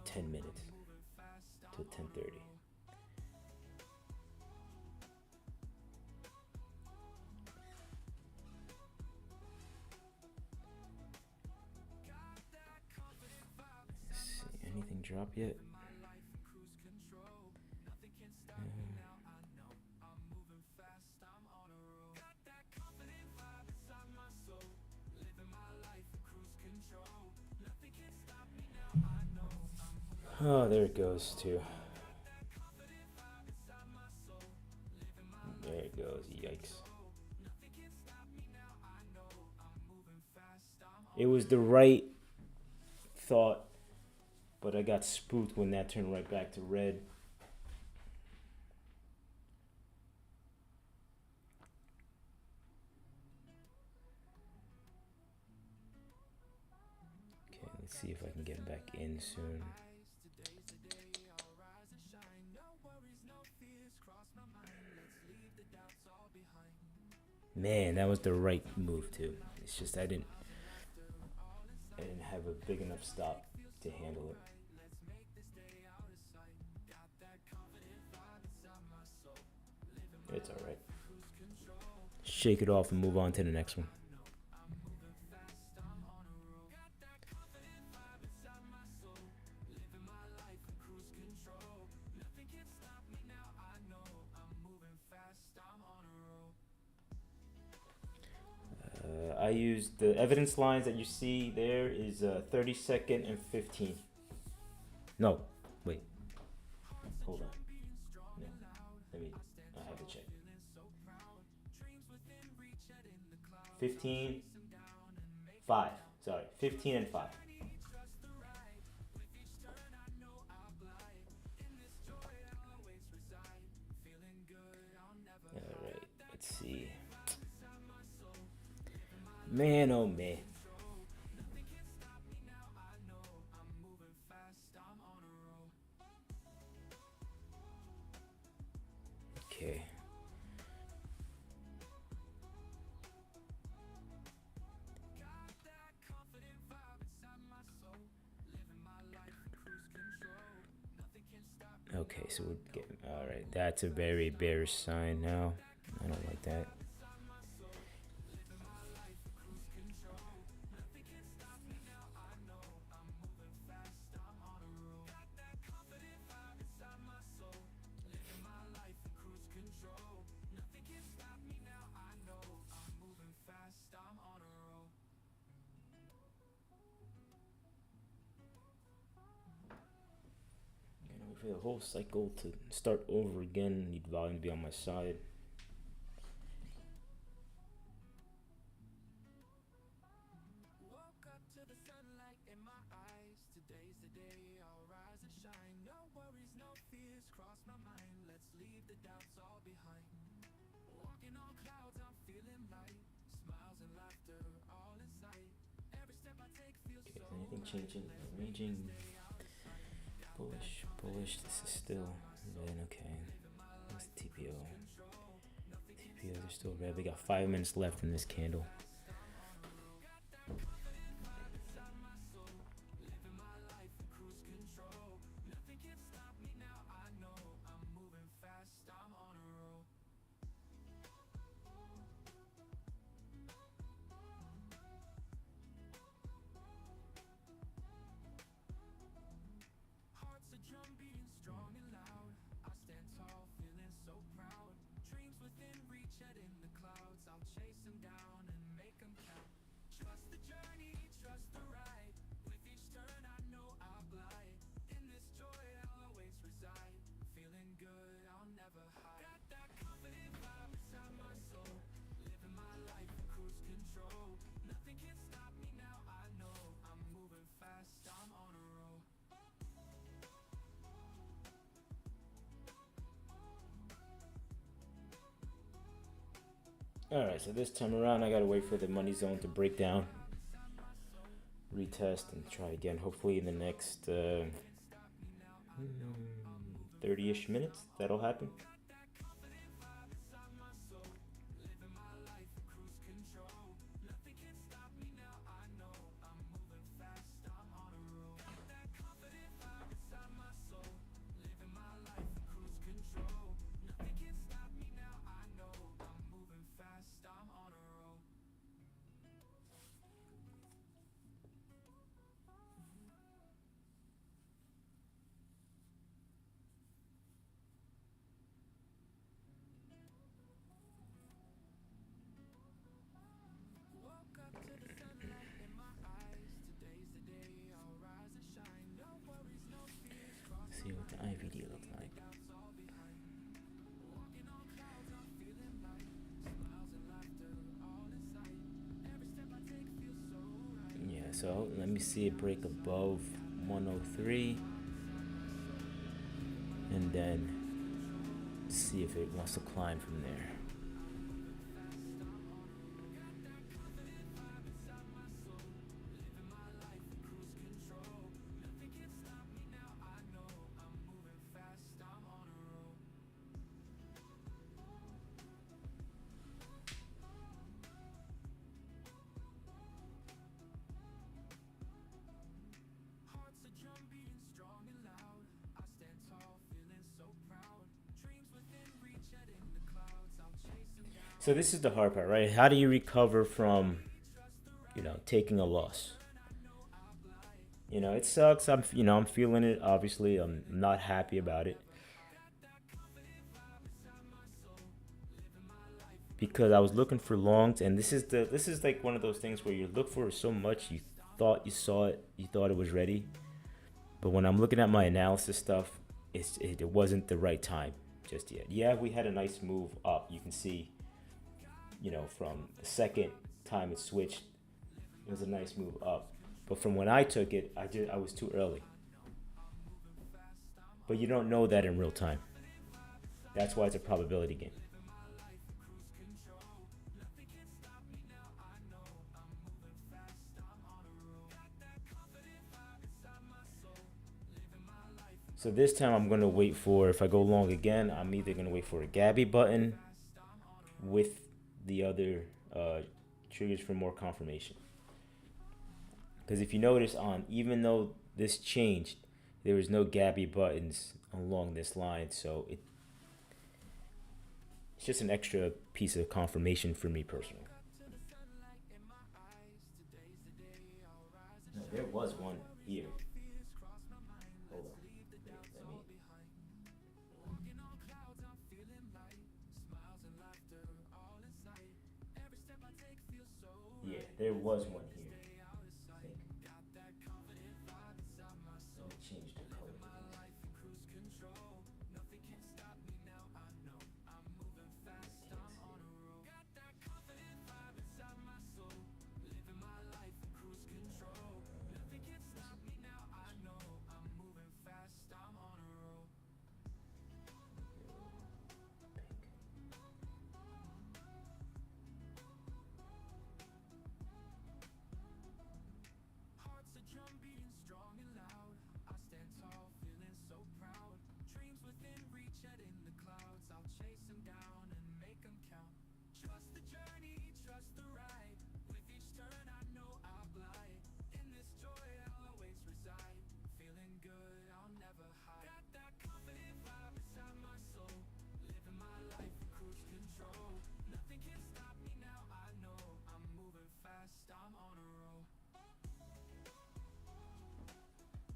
10 minutes Moving fast, till 10:30. Let's see, anything drop yet? my life in cruise control. Nothing can stop me now. I know I'm moving fast. I'm on a roll. Got that confident vibe inside my soul. Living my life in cruise control. Nothing can stop me now. I know I'm moving. Oh, there it goes too. Confident vibe inside my soul. Living my There it goes. Yikes. nothing can stop me now. I know I'm moving fast. I'm on It was the right thought, but I got spooked when that turned right back to red. Okay, let's see if I can get back in soon. Today's the day I'll rise and shine. No worries, no fears cross my mind. Let's leave the doubts all behind. Man, that was the right move too. It's just I didn't have a big enough stop to handle it. Let's make this day out of sight. Got that confident vibe inside my soul. Living It's all right. cruise control. Shake it off and move on to the next one. I'm moving fast. I'm on a roll. Got that confident vibe inside my soul. Living my life in cruise control. Nothing can stop me now. I know I'm moving fast. I'm on a roll. I used the evidence lines that you see there is 32nd and 15. No, wait. Hold on. No, let me. I have to check. 15, 5. Sorry, 15 and 5. All right, let's see. Man, oh man. Okay. Okay, so we're getting. All right, that's a very bearish sign now. I don't like that. for the whole cycle to start over again, I need volume to be on my side. Woke up to the sunlight in my eyes. Today's the day I'll rise and shine. No worries, no fears cross my mind. Let's leave the doubts all behind. Walking on clouds, I'm feeling light. Smiles and laughter all in sight. Every step I take feels Okay, so is anything right. changing? Ranging, bullish, bullish. This is still red. Okay, that's the TPO. TPOs are still red. We got 5 minutes left in this candle. Alright, so this time around I gotta wait for the money zone to break down, retest, and try again. Hopefully in the next 30-ish minutes that'll happen. See what the IVD looks like. Yeah, so let me see it break above 103 and then see if it wants to climb from there. So this is the hard part, right? How do you recover from, taking a loss? It sucks. I'm feeling it. Obviously, I'm not happy about it because I was looking for longs, and this is like one of those things where you look for it so much, you thought you saw it, you thought it was ready, but when I'm looking at my analysis stuff, it wasn't the right time just yet. Yeah, we had a nice move up. You can see. From the second time it switched, it was a nice move up. But from when I took it, I was too early. But you don't know that in real time. That's why it's a probability game. So this time I'm going to wait for, if I go long again, I'm either going to wait for a Gabby button with the other triggers for more confirmation. Because if you notice even though this changed, there was no Gabby buttons along this line, so it's just an extra piece of confirmation for me personally. No, there was one here. Hold on. Yeah, there was one here. I think. Let me change the color.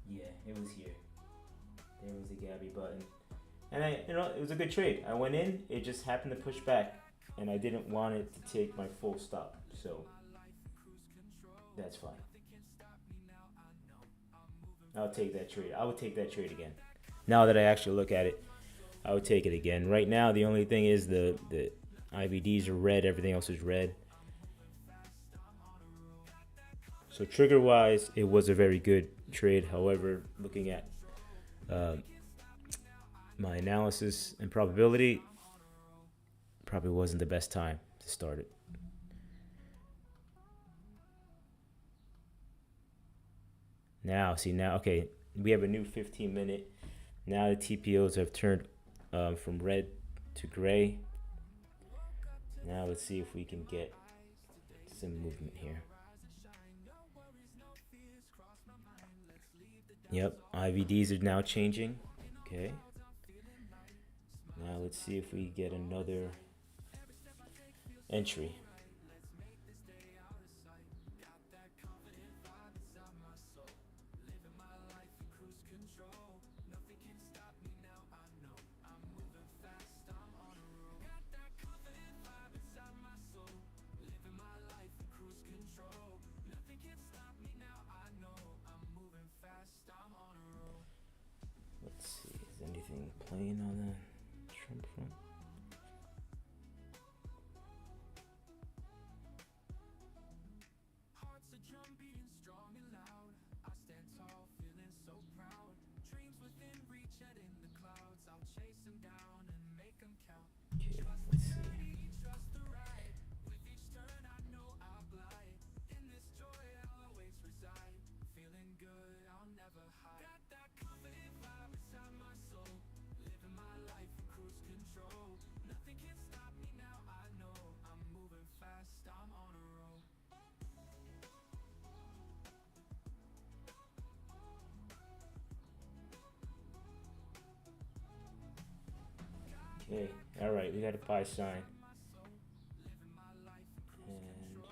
Yeah, it was here. There was the Gabby button. And it was a good trade. I went in, it just happened to push back, and I didn't want it to take my full stop. So that's fine. I'll take that trade. I would take that trade again. Now that I actually look at it, I would take it again. Right now, the only thing is the IVDs are red. Everything else is red. So trigger wise, it was a very good trade. However, looking at my analysis and probability, probably wasn't the best time to start it. Now, okay, we have a new 15-minute. Now the TPOs have turned from red to gray. Now let's see if we can get some movement here. Yep, IVDs are now changing. Okay. Now let's see if we get another entry. Let's see, is anything playing on the Trump front? Okay, let's see. Okay, all right, we got a buy sign. And let's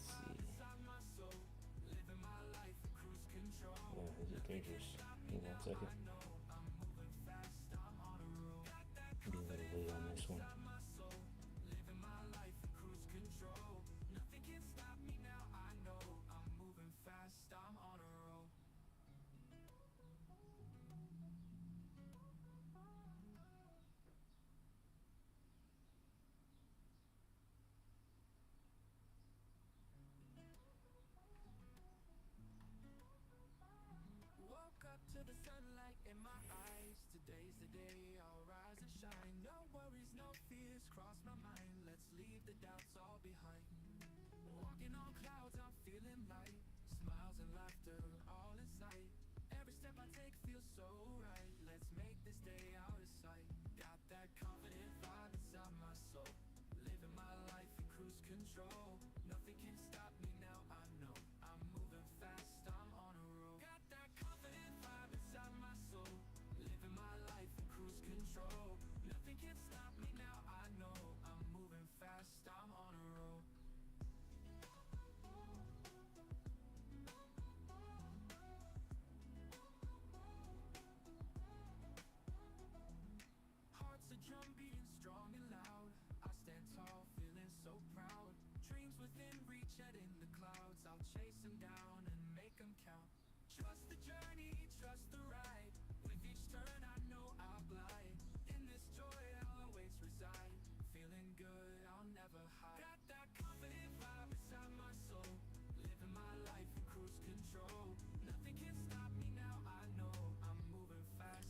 see. Oh, this is dangerous. Hold on a second. Be a little late on this one.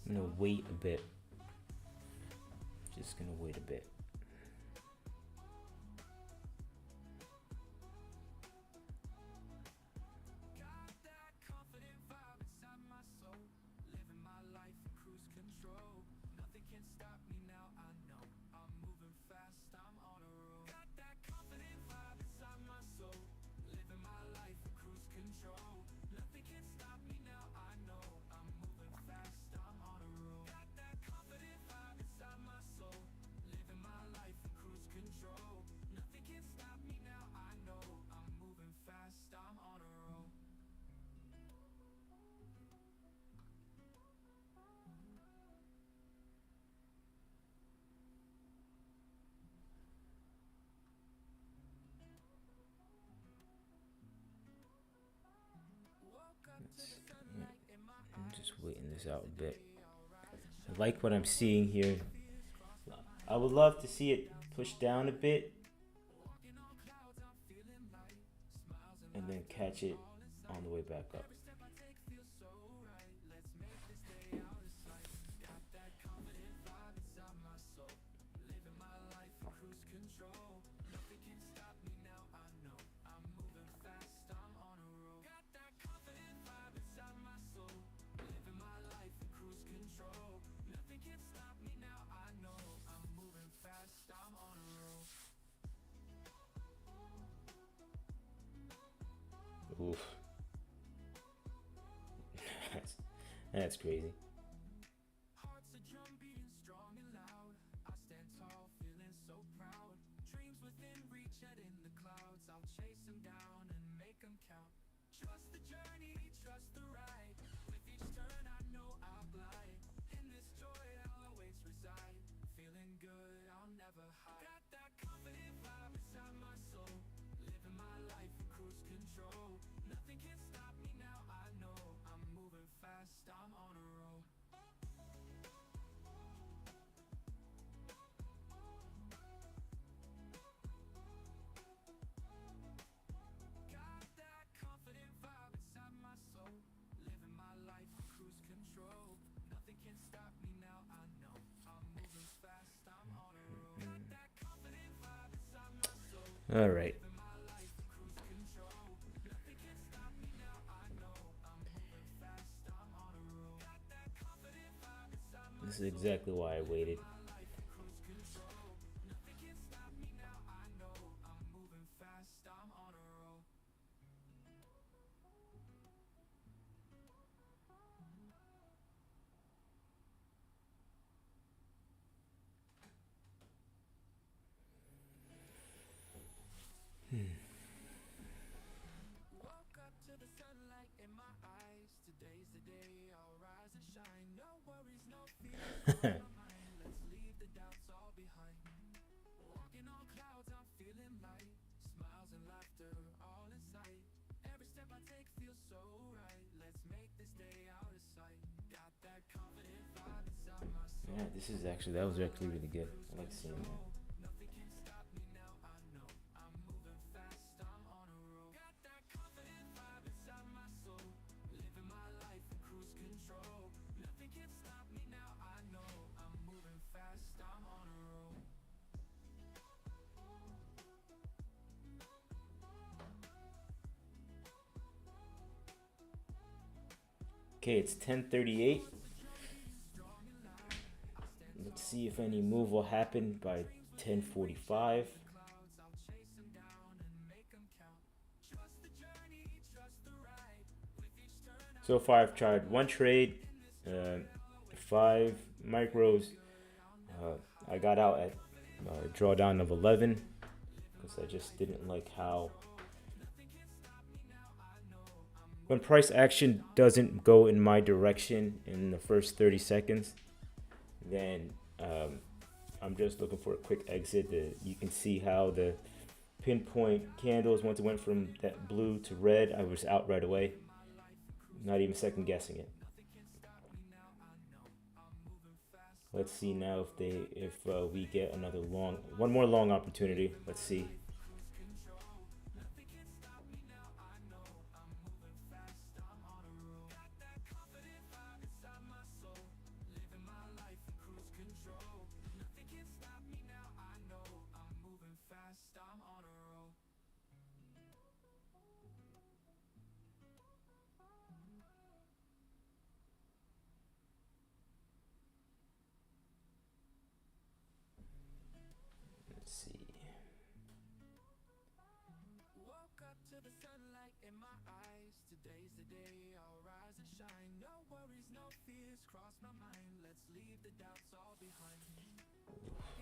I'm gonna wait a bit. Just gonna wait a bit. price out a bit. I like what I'm seeing here. I would love to see it push down a bit and then catch it on the way back up. Oof. That's crazy. All right. This is exactly why I waited. Yeah, that was actually really good. I like seeing that. Okay, it's 10:38. Let's see if any move will happen by 10:45. So far, I've tried one trade, 5 micros. I got out at drawdown of 11 because I just didn't like how when price action doesn't go in my direction in the first 30 seconds, then I'm just looking for a quick exit. You can see how the pinpoint candles, once it went from that blue to red, I was out right away, not even second guessing it. Let's see now if we get one more long opportunity. Let's see.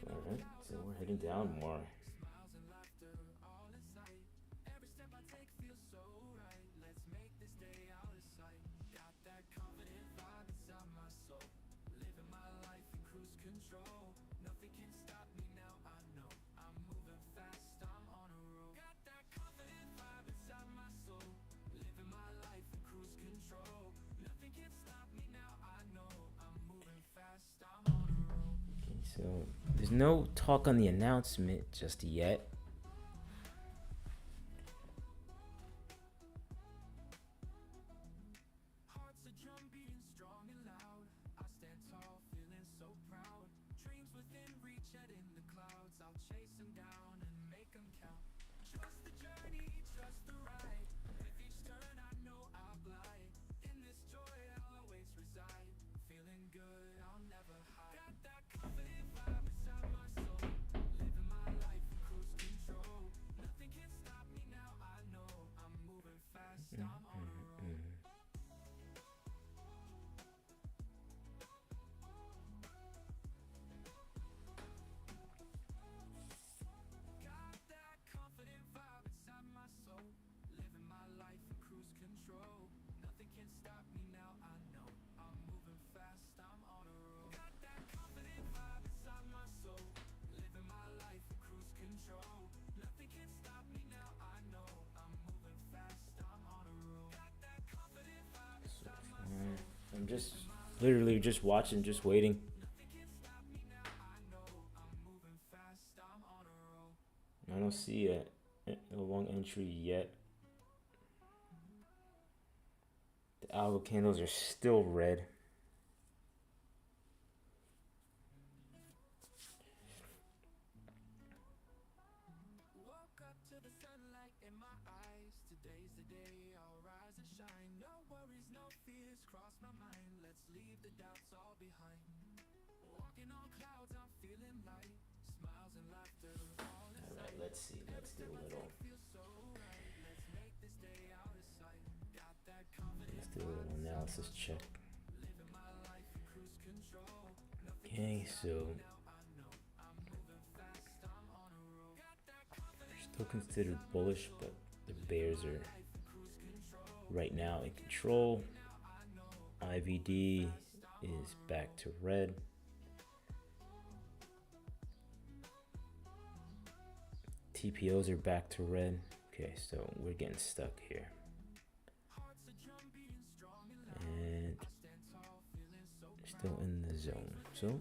Alright, so we're heading down more. There's no talk on the announcement just yet. Hearts are drum beating strong and loud. I stand tall, feeling so proud. Dreams within reach, head in the clouds. I'll chase them down and make them count. Trust the journey, trust the ride. With each turn I know I'll glide. In this joy I'll always reside. Feeling good, I'll never hide. Got that confident vibe inside my soul. Living my life in cruise control. Nothing can stop me now, I know. I'm moving fast, I'm on a roll. Got that confident vibe inside my soul. Living my life in cruise control. Nothing can stop me now, I know. I'm moving fast, I'm on a roll. Got that confident vibe inside my soul. Living my life in cruise control. Nothing can stop me now, I know. I'm moving fast, I'm on a roll. Got that confident vibe inside my soul. I'm just literally just watching, just waiting. Nothing can stop me now, I know. I'm moving fast, I'm on a roll. I don't see a long entry yet. The alpha candles are still red. Woke up to the sunlight in my eyes. Today's the day I'll rise and shine. No worries, no fears cross my mind. Let's leave the doubts all behind. Walking on clouds, I'm feeling light. Smiles and laughter all in All right, sight. let's see. Let's do a little. Feels so right. Let's make this day out of sight. Got that confidence. Let's do a little analysis check. Living my life in cruise control. Okay, so Now I know I'm moving fast. I'm on a roll. Got that confidence. still considered bullish, but the bears are right now in control. IVD is back to red. TPOs are back to red. Okay, so we're getting stuck here. And they're still in the zone. So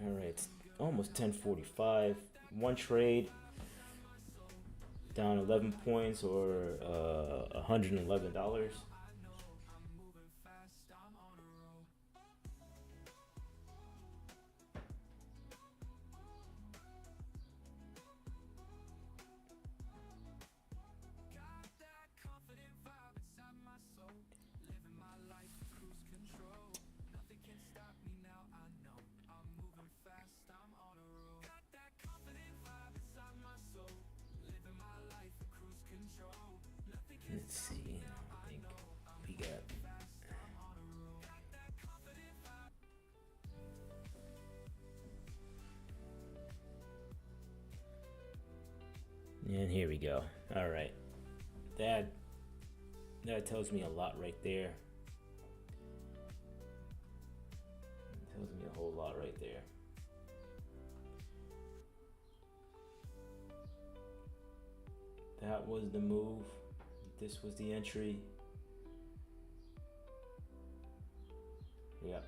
all right, it's almost 10:45. One trade down 11 points or $111. Let's see. I think we got. And here we go. All right. That tells me a lot right there. It tells me a whole lot right there. That was the move. This was the entry. Yeah.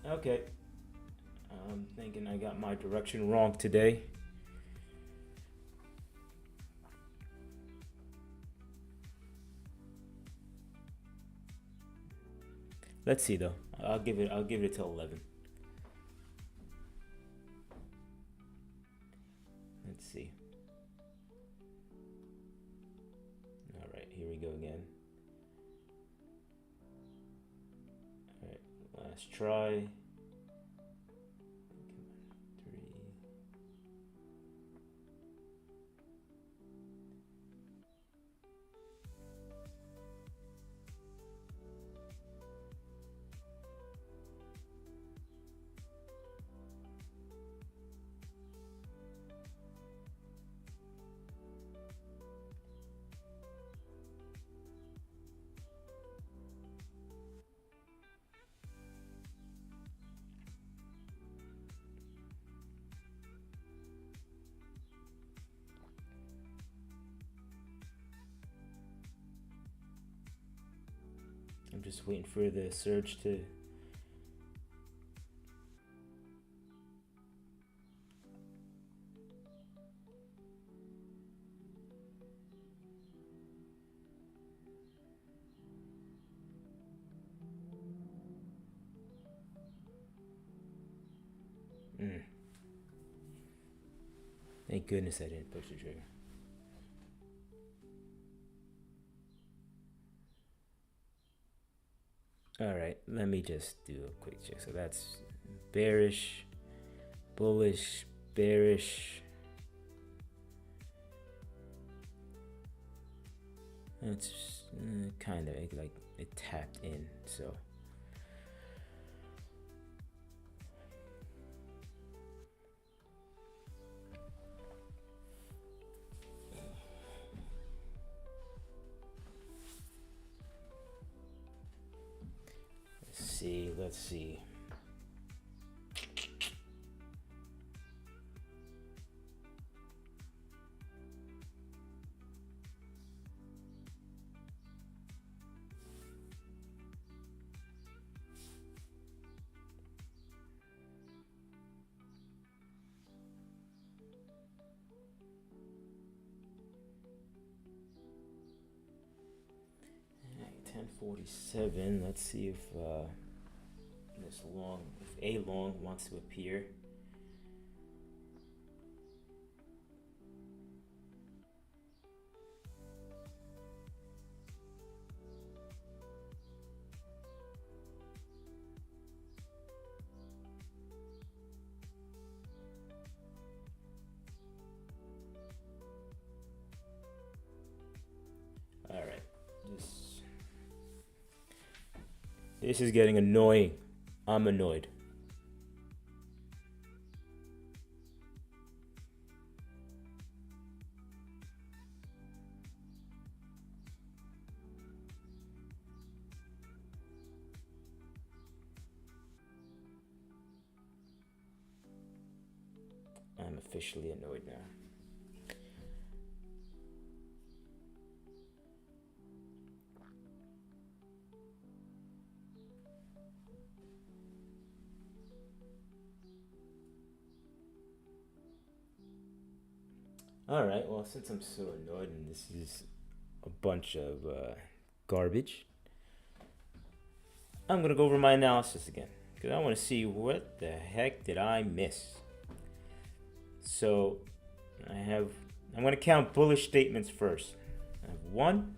Okay. I'm thinking I got my direction wrong today. Let's see though. I'll give it till 11. Let's see. All right, here we go again. All right, last try. Come on, 3. I'm just waiting for the surge to. Thank goodness I didn't push the trigger. All right, let me just do a quick check. So that's bearish, bullish, bearish. It's kind of like it tapped in, so. Let's see. All right, 1047. Let's see if if a long wants to appear. All right, this is getting annoying. I'm annoyed. I'm officially annoyed now. All right, well, since I'm so annoyed and this is a bunch of garbage, I'm gonna go over my analysis again because I want to see what the heck did I miss. So I'm gonna count bullish statements first. I have 1,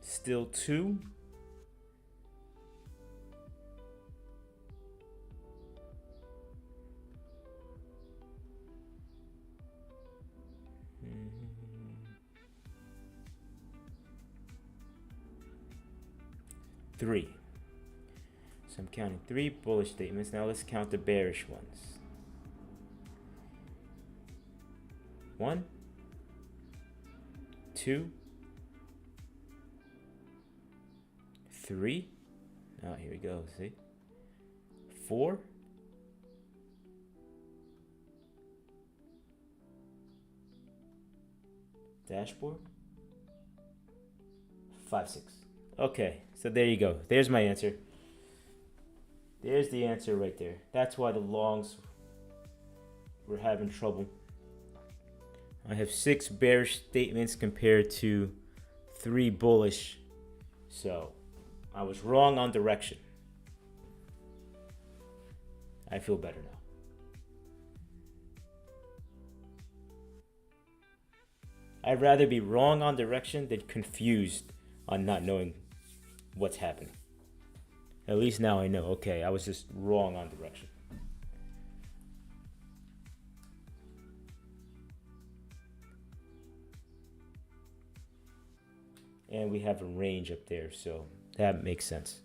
still 2, three. So I'm counting 3 bullish statements. Now let's count the bearish ones. 1, 2, 3. Oh, here we go. See? 4. 5, 6. Okay, so there you go. There's my answer. There's the answer right there. That's why the longs were having trouble. I have 6 bearish statements compared to 3 bullish. So I was wrong on direction. I feel better now. I'd rather be wrong on direction than confused on not knowing what's happening. At least now I know, okay, I was just wrong on direction. And we have a range up there, so that makes sense.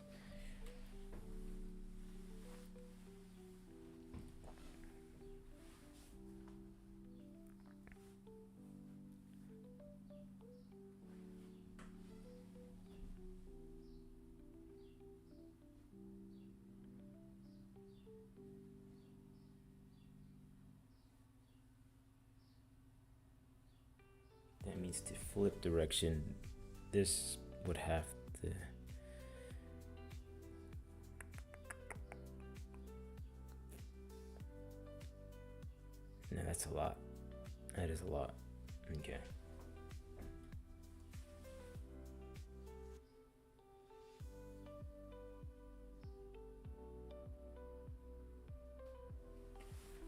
That means to flip direction. This would have to. No, that's a lot. That is a lot. Okay.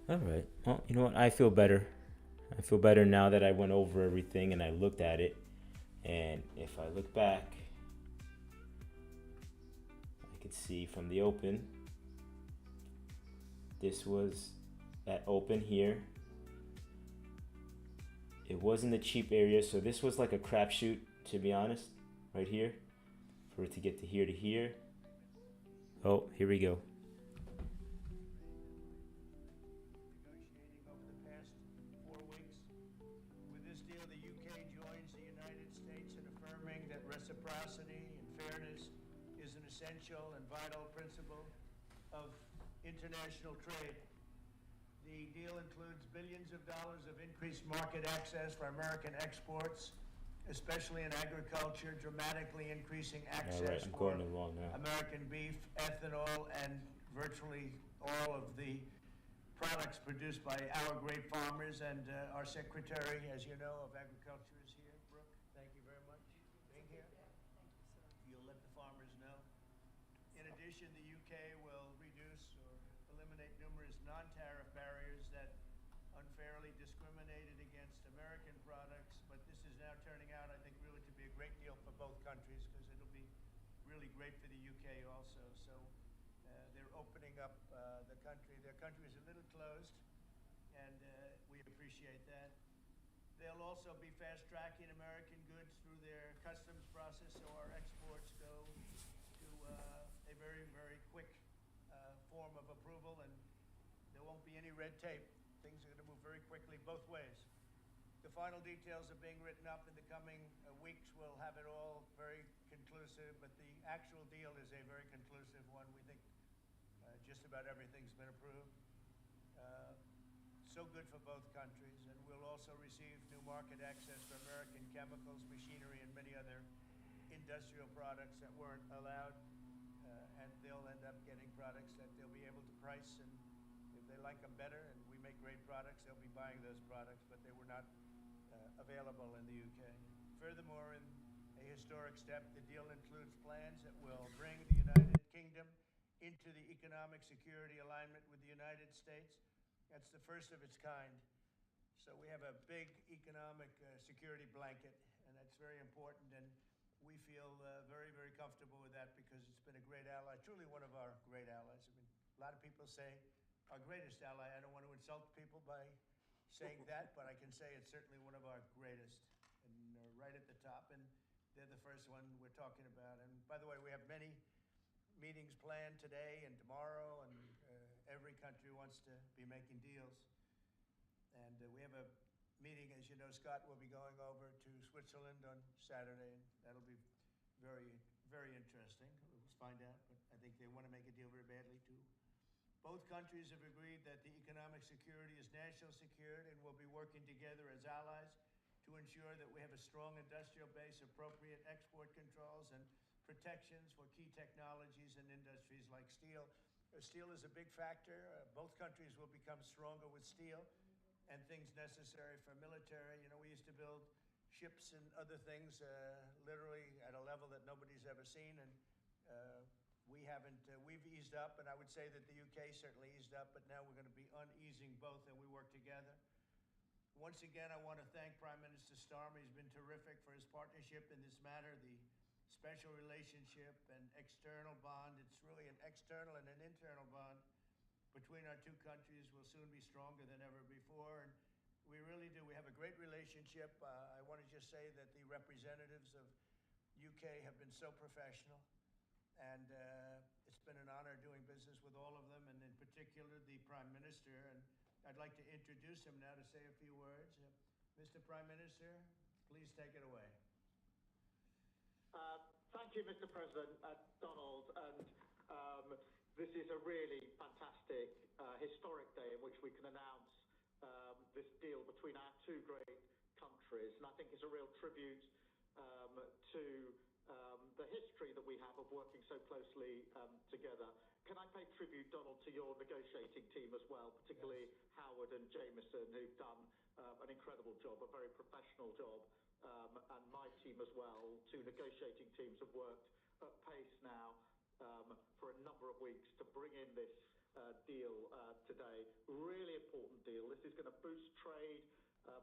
All right. Well, you know what? I feel better. I feel better now that I went over everything and I looked at it. And if I look back, I could see from the open, this was that open here. It was in the cheap area, so this was like a crapshoot, to be honest, right here, for it to get to here. Oh, here we go. Negotiating over the past 4 weeks. With this deal, the UK joins the United States in affirming that reciprocity and fairness is an essential and vital principle of international trade. The deal includes billions of dollars of increased market access for American exports, especially in agriculture, dramatically increasing access for American beef, ethanol, and virtually all of the products produced by our great farmers. And our Secretary, as you know, of Agriculture is here. Brooke, thank you very much for being here. You'll let the farmers know. In addition, the UK will reduce or eliminate numerous non-tariff barriers that unfairly discriminated against American products. But this is now turning out, I think, really to be a great deal for both countries, because it'll be really great for the UK also. So they're opening up the country. Their country is a little closed, and we appreciate that. They'll also be fast-tracking American goods through their customs process, so our exports go to a very, very quick form of approval, and there won't be any red tape. Things are going to move very quickly both ways. The final details are being written up in the coming weeks. We'll have it all very conclusive, but the actual deal is a very conclusive one. We think just about everything's been approved. So good for both countries, and we'll also receive new market access for American chemicals, machinery, and many other industrial products that weren't allowed, and they'll end up getting products that they'll be able to price, and if they like them better and we make great products, they'll be buying those products, but they were not available in the UK. Furthermore, in a historic step, the deal includes plans that will bring the United Kingdom into the economic security alignment with the United States. That's the first of its kind. So we have a big economic security blanket, and that's very important, and we feel very, very comfortable with that, because it's been a great ally, truly one of our great allies. I mean, a lot of people say our greatest ally. I don't want to insult people by saying that, but I can say it's certainly one of our greatest, and right at the top, and they're the first one we're talking about. And by the way, we have many meetings planned today and tomorrow, and every country wants to be making deals. And we have a meeting, as you know, Scott will be going over to Switzerland on Saturday, and that'll be very, very interesting. We'll find out, but I think they want to make a deal very badly too. Both countries have agreed that the economic security is national security, and will be working together as allies to ensure that we have a strong industrial base, appropriate export controls, and protections for key technologies and industries like steel. Steel is a big factor. Both countries will become stronger with steel and things necessary for military. You know, we used to build ships and other things literally at a level that nobody's ever seen, and we've eased up, and I would say that the UK certainly eased up, but now we're going to be uneasing both, and we work together. Once again, I want to thank Prime Minister Starmer. He's been terrific for his partnership in this matter. The special relationship and external bond, it's really an external and an internal bond between our two countries, will soon be stronger than ever before, and we really do. We have a great relationship. I want to just say that the representatives of UK have been so professional, and it's been an honor doing business with all of them, and in particular the Prime Minister. And I'd like to introduce him now to say a few words. Mr. Prime Minister, please take it away. Thank you, Mr. President, Donald, and this is a really fantastic, historic day in which we can announce this deal between our two great countries. countries, and I think it's a real tribute to the history that we have of working so closely together. Can I pay tribute, Donald, to your negotiating team as well, particularly Yes. Howard and Jameson, who've done an incredible job, a very professional job, and my team as well. Two negotiating teams have worked at pace now for a number of weeks to bring in this deal today. Really important deal. This is going to boost trade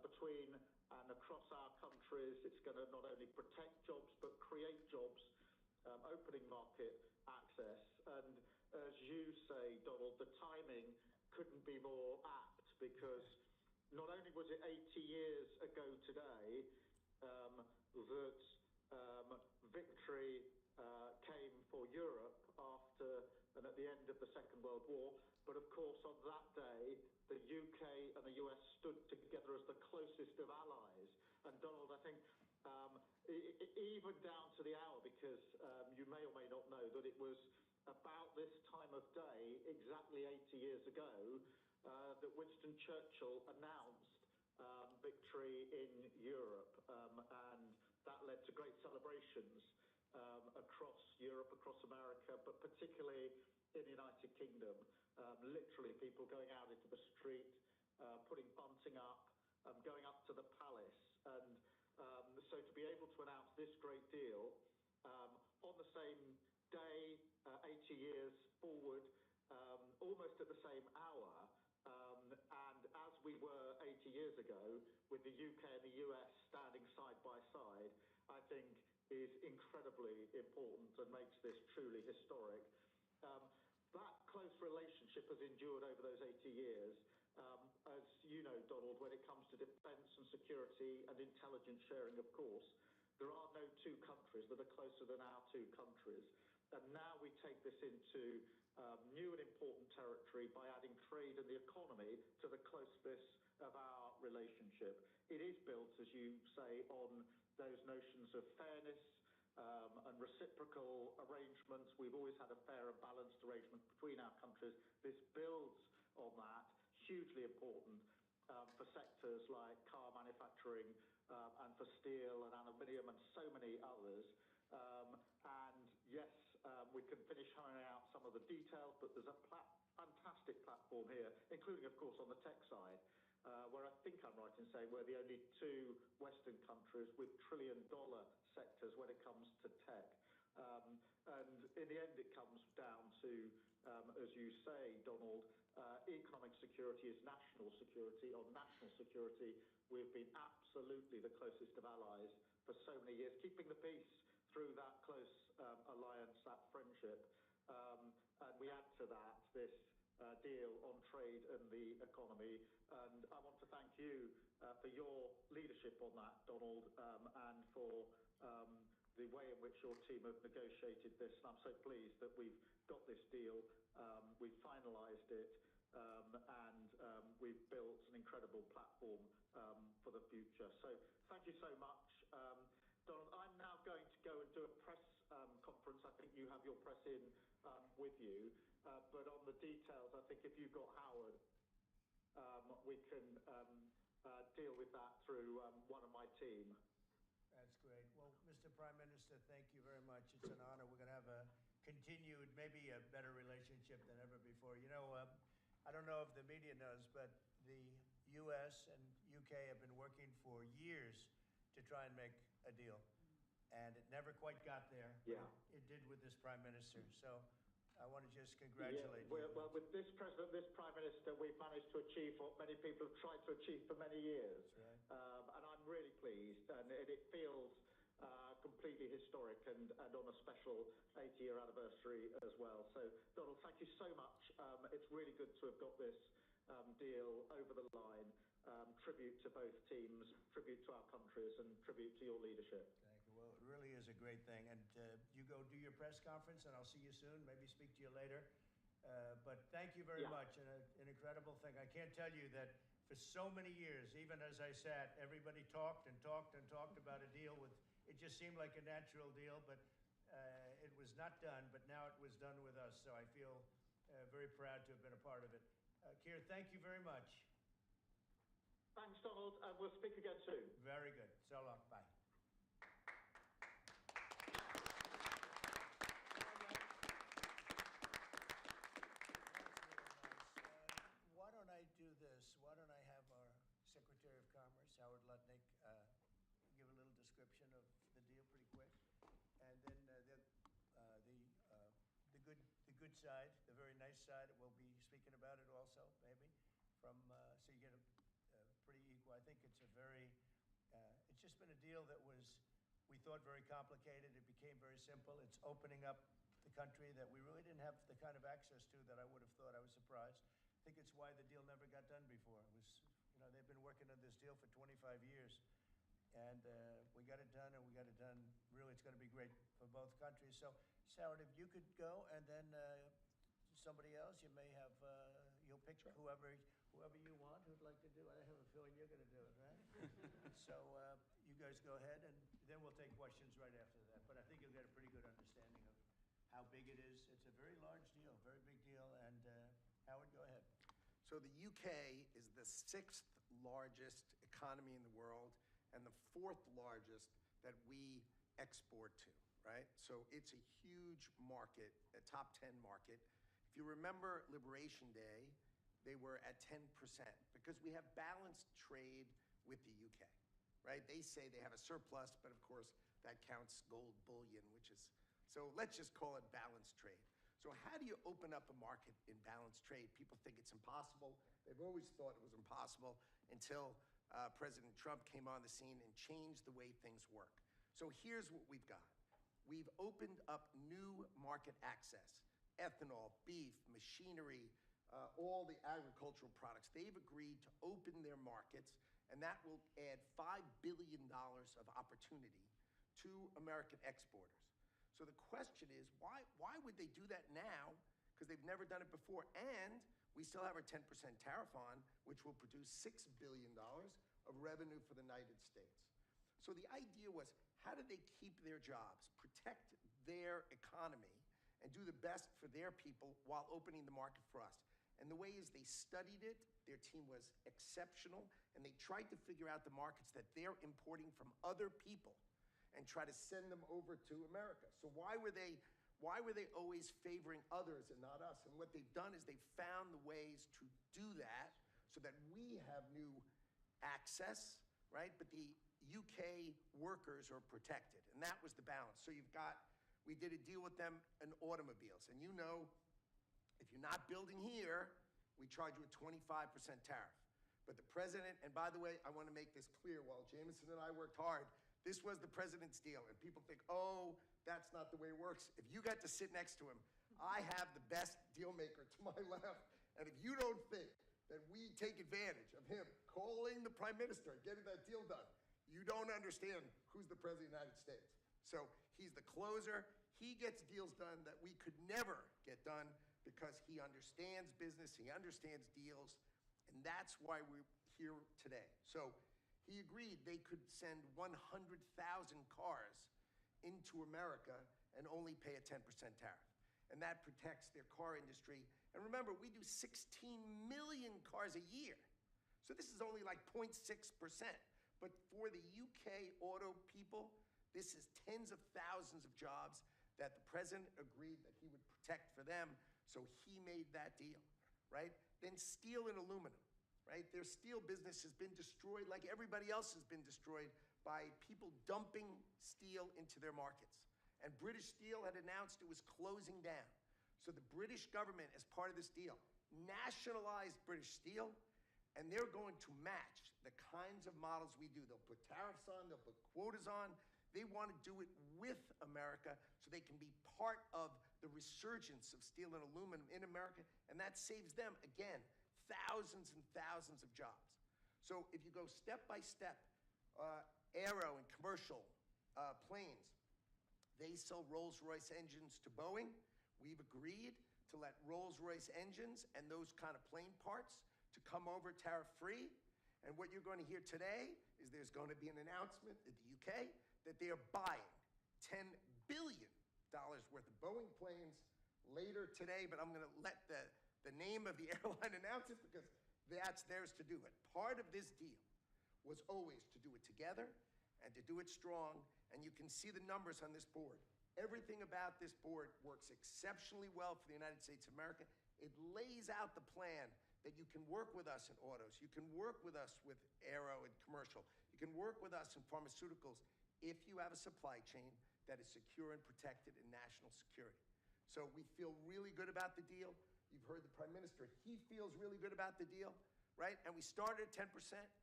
between and across our countries. It's going to not only protect jobs but create jobs, opening market access. And as you say, Donald, the timing couldn't be more apt, because not only was it 80 years ago today that victory came for Europe after and at the end of the Second World War, but of course on that day the UK and the US stood together as the closest of allies. And Donald, I think even down to the hour, because you may or may not know that it was about this time of day, exactly 80 years ago, that Winston Churchill announced victory in Europe, and that led to great celebrations across Europe, across America, but particularly in the United Kingdom. Literally people going out into the street, putting bunting up, going up to the palace. And so to be able to announce this great deal on the same day, 80 years forward, almost at the same hour, and as we were 80 years ago, with the UK and the US standing side by side, I think is incredibly important and makes this truly historic. That close relationship has endured over those 80 years. As you know, Donald, when it comes to defence and security and intelligence sharing, of course, there are no two countries that are closer than our two countries. And now we take this into new and important territory by adding trade and the economy to the closeness of our relationship. It is built, as you say, on those notions of fairness and reciprocal arrangements. We've always had a fair and balanced arrangement between our countries. This builds on that, hugely important for sectors like car manufacturing and for steel and aluminium and so many others. And yes, we can finish ironing out some of the details, but there's a fantastic platform here, including, of course, on the tech side, where I think I'm right in saying we're the only two Western countries with trillion-dollar sectors when it comes to tech. And in the end, it comes down to, as you say, Donald, economic security is national security. On national security, we've been absolutely the closest of allies for so many years, keeping the peace through that close alliance, that friendship. And we add to that this deal on trade and the economy. And I want to thank you for your leadership on that, Donald, and for the way in which your team have negotiated this. And I'm so pleased that we've got this deal, we've finalised it, and we've built an incredible platform for the future. So thank you so much. Donald, I'm now going to go and do a press conference. I think you have your press in with you. But on the details, I think if you've got Howard, we can deal with that through one of my team. That's great. Well, Mr. Prime Minister, thank you very much. It's an honor. We're going to have a continued, maybe a better relationship than ever before. You know, I don't know if the media knows, but the U.S. and UK have been working for years to try and make a deal. And it never quite got there. Yeah. It did with this Prime Minister. So I want to just congratulate you. Well, with this President, this Prime Minister, we've managed to achieve what many people have tried to achieve for many years. That's right. And I'm really pleased, and it feels completely historic and on a special 80-year anniversary as well. So, Donald, thank you so much. It's really good to have got this deal over the line. Tribute to both teams, tribute to our countries, and tribute to your leadership. Thank you. Well, it really is a great thing. And you go do your press conference, and I'll see you soon. Maybe speak to you later. But thank you very much. And an incredible thing. I can't tell you that for so many years, even as I sat, everybody talked and talked and talked about a deal with. It just seemed like a natural deal, but it was not done. But now it was done with us. So I feel very proud to have been a part of it. Keir, thank you very much. Thanks, Donald, and we'll speak again soon. Very good. So long. Bye. Why don't I do this? Why don't I have our Secretary of Commerce, Howard Lutnick, give a little description of the deal pretty quick, and then the good side, the very nice side, we'll be speaking about it also, maybe, from so you get a pretty equal. I think it's a very, it's just been a deal that was, we thought, very complicated. It became very simple. It's opening up the country that we really didn't have the kind of access to that I would have thought. I was surprised. I think it's why the deal never got done before. It was, you know, they've been working on this deal for 25 years, and we got it done, and we got it done. Really, it's going to be great for both countries. So, Howard, if you could go, and then somebody else, you may have, you'll pick whoever you want who'd like to do it. I have a feeling you're going to do it, right? So you guys go ahead, and then we'll take questions right after that. But I think you'll get a pretty good understanding of how big it is. It's a very large deal, very big deal. And Howard, go ahead. So the UK is the 6th largest economy in the world and the 4th largest that we export to, right? So it's a huge market, a top 10 market. If you remember Liberation Day, they were at 10% because we have balanced trade with the UK, right? They say they have a surplus, but of course that counts gold bullion, which is, so let's just call it balanced trade. So how do you open up a market in balanced trade? People think it's impossible. They've always thought it was impossible until President Trump came on the scene and changed the way things work. So here's what we've got. We've opened up new market access, ethanol, beef, machinery, all the agricultural products. They've agreed to open their markets, and that will add $5 billion of opportunity to American exporters. So the question is, why would they do that now? Because they've never done it before. And we still have our 10% tariff on, which will produce $6 billion of revenue for the United States. So the idea was, how do they keep their jobs, protect their economy, and do the best for their people while opening the market for us? And the way is they studied it, their team was exceptional, and they tried to figure out the markets that they're importing from other people and try to send them over to America. So why were they always favoring others and not us? And what they've done is they've found the ways to do that so that we have new access, right? But the UK workers are protected, and that was the balance. So we did a deal with them in automobiles, and you know, if you're not building here, we charge you a 25% tariff. But the president, and by the way, I want to make this clear, while Jameson and I worked hard, this was the president's deal, and people think, oh, that's not the way it works. If you got to sit next to him, I have the best deal maker to my left, and if you don't think that we take advantage of him calling the prime minister and getting that deal done, you don't understand who's the president of the United States. So he's the closer. He gets deals done that we could never get done because he understands business, he understands deals, and that's why we're here today. So he agreed they could send 100,000 cars into America and only pay a 10% tariff. And that protects their car industry. And remember, we do 16 million cars a year. So this is only like 0.6%. But for the UK auto people, this is tens of thousands of jobs that the president agreed that he would protect for them. So he made that deal, right? Then steel and aluminum. Right? Their steel business has been destroyed like everybody else has been destroyed by people dumping steel into their markets. And British Steel had announced it was closing down. So the British government, as part of this deal, nationalized British Steel, and they're going to match the kinds of models we do. They'll put tariffs on, they'll put quotas on. They want to do it with America so they can be part of the resurgence of steel and aluminum in America, and that saves them, again, thousands and thousands of jobs. So if you go step by step, aero and commercial planes, they sell Rolls-Royce engines to Boeing. We've agreed to let Rolls-Royce engines and those kind of plane parts to come over tariff-free. And what you're going to hear today is there's going to be an announcement in the UK that they are buying $10 billion worth of Boeing planes later today, but I'm going to let the name of the airline announce it because that's theirs to do it. Part of this deal was always to do it together and to do it strong, and you can see the numbers on this board. Everything about this board works exceptionally well for the United States of America. It lays out the plan that you can work with us in autos, you can work with us with aero and commercial, you can work with us in pharmaceuticals if you have a supply chain that is secure and protected in national security. So we feel really good about the deal. You've heard the Prime Minister, he feels really good about the deal, right? And we started at 10%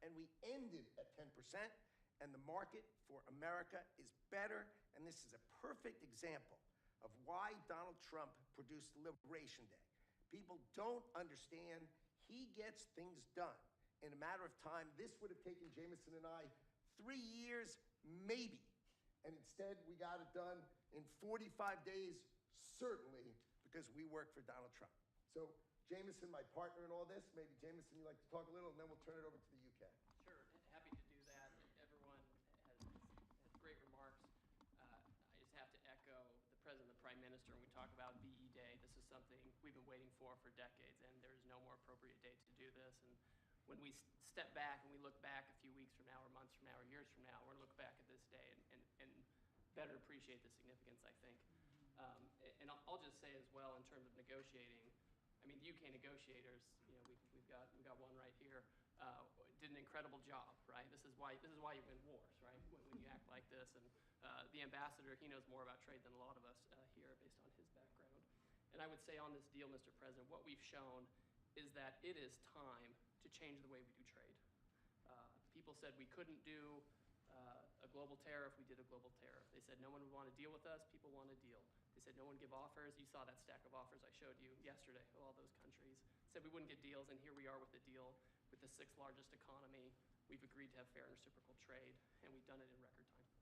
and we ended at 10%, and the market for America is better, and this is a perfect example of why Donald Trump produced Liberation Day. People don't understand he gets things done in a matter of time. This would have taken Jameson and I 3 years, maybe. And instead, we got it done in 45 days, certainly, because we worked for Donald Trump. So, Jameson, my partner in all this, maybe Jameson, you'd like to talk a little, and then we'll turn it over to the UK. Sure, happy to do that. Everyone has great remarks. I just have to echo the President and the Prime Minister when we talk about VE Day. This is something we've been waiting for decades, and there's no more appropriate date to do this. And when we step back and we look back a few weeks from now or months from now or years from now, we're going to look back at this day and better appreciate the significance, I think. And I'll just say as well, in terms of negotiating, I mean, the UK negotiators, you know, we've got one right here, did an incredible job, right? This is why you win wars, right? When you act like this. And the ambassador, he knows more about trade than a lot of us here based on his background. And I would say on this deal, Mr. President, what we've shown is that it is time to change the way we do trade. People said we couldn't do a global tariff, we did a global tariff. They said no one would want to deal with us, people want a deal. They said no one give offers. You saw that stack of offers I showed you yesterday of all those countries. Said we wouldn't get deals, and here we are with a deal with the 6th largest economy. We've agreed to have fair and reciprocal trade, and we've done it in record time.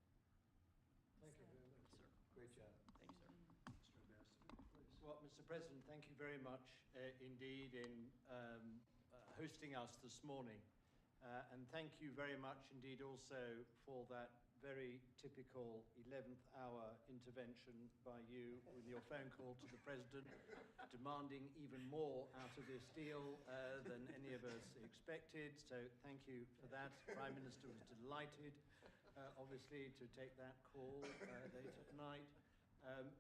Thank you very much. Sir. Great job. Thank you, sir. Mr. Ambassador, please. Well, Mr. President, thank you very much indeed in hosting us this morning. And thank you very much indeed also for that very typical 11th hour intervention by you with your phone call to the President, demanding even more out of this deal than any of us expected. So thank you for that. The Prime Minister was delighted, obviously, to take that call late at night.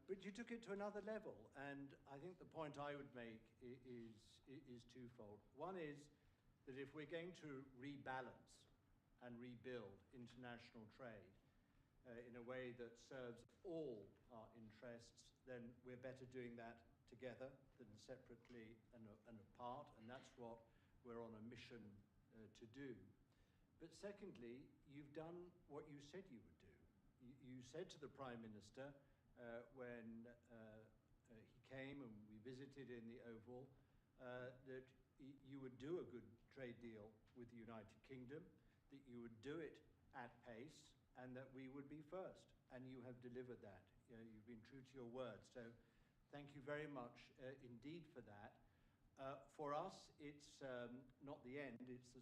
But you took it to another level, and I think the point I would make is twofold. One is that if we're going to rebalance and rebuild international trade in a way that serves all our interests, then we're better doing that together than separately and apart, and that's what we're on a mission to do. But secondly, you've done what you said you would do. You said to the Prime Minister when he came and we visited in the Oval that you would do a good trade deal with the United Kingdom, that you would do it at pace, and that we would be first. And you have delivered that. You know, you've been true to your word. So thank you very much indeed for that. For us, it's not the end. It's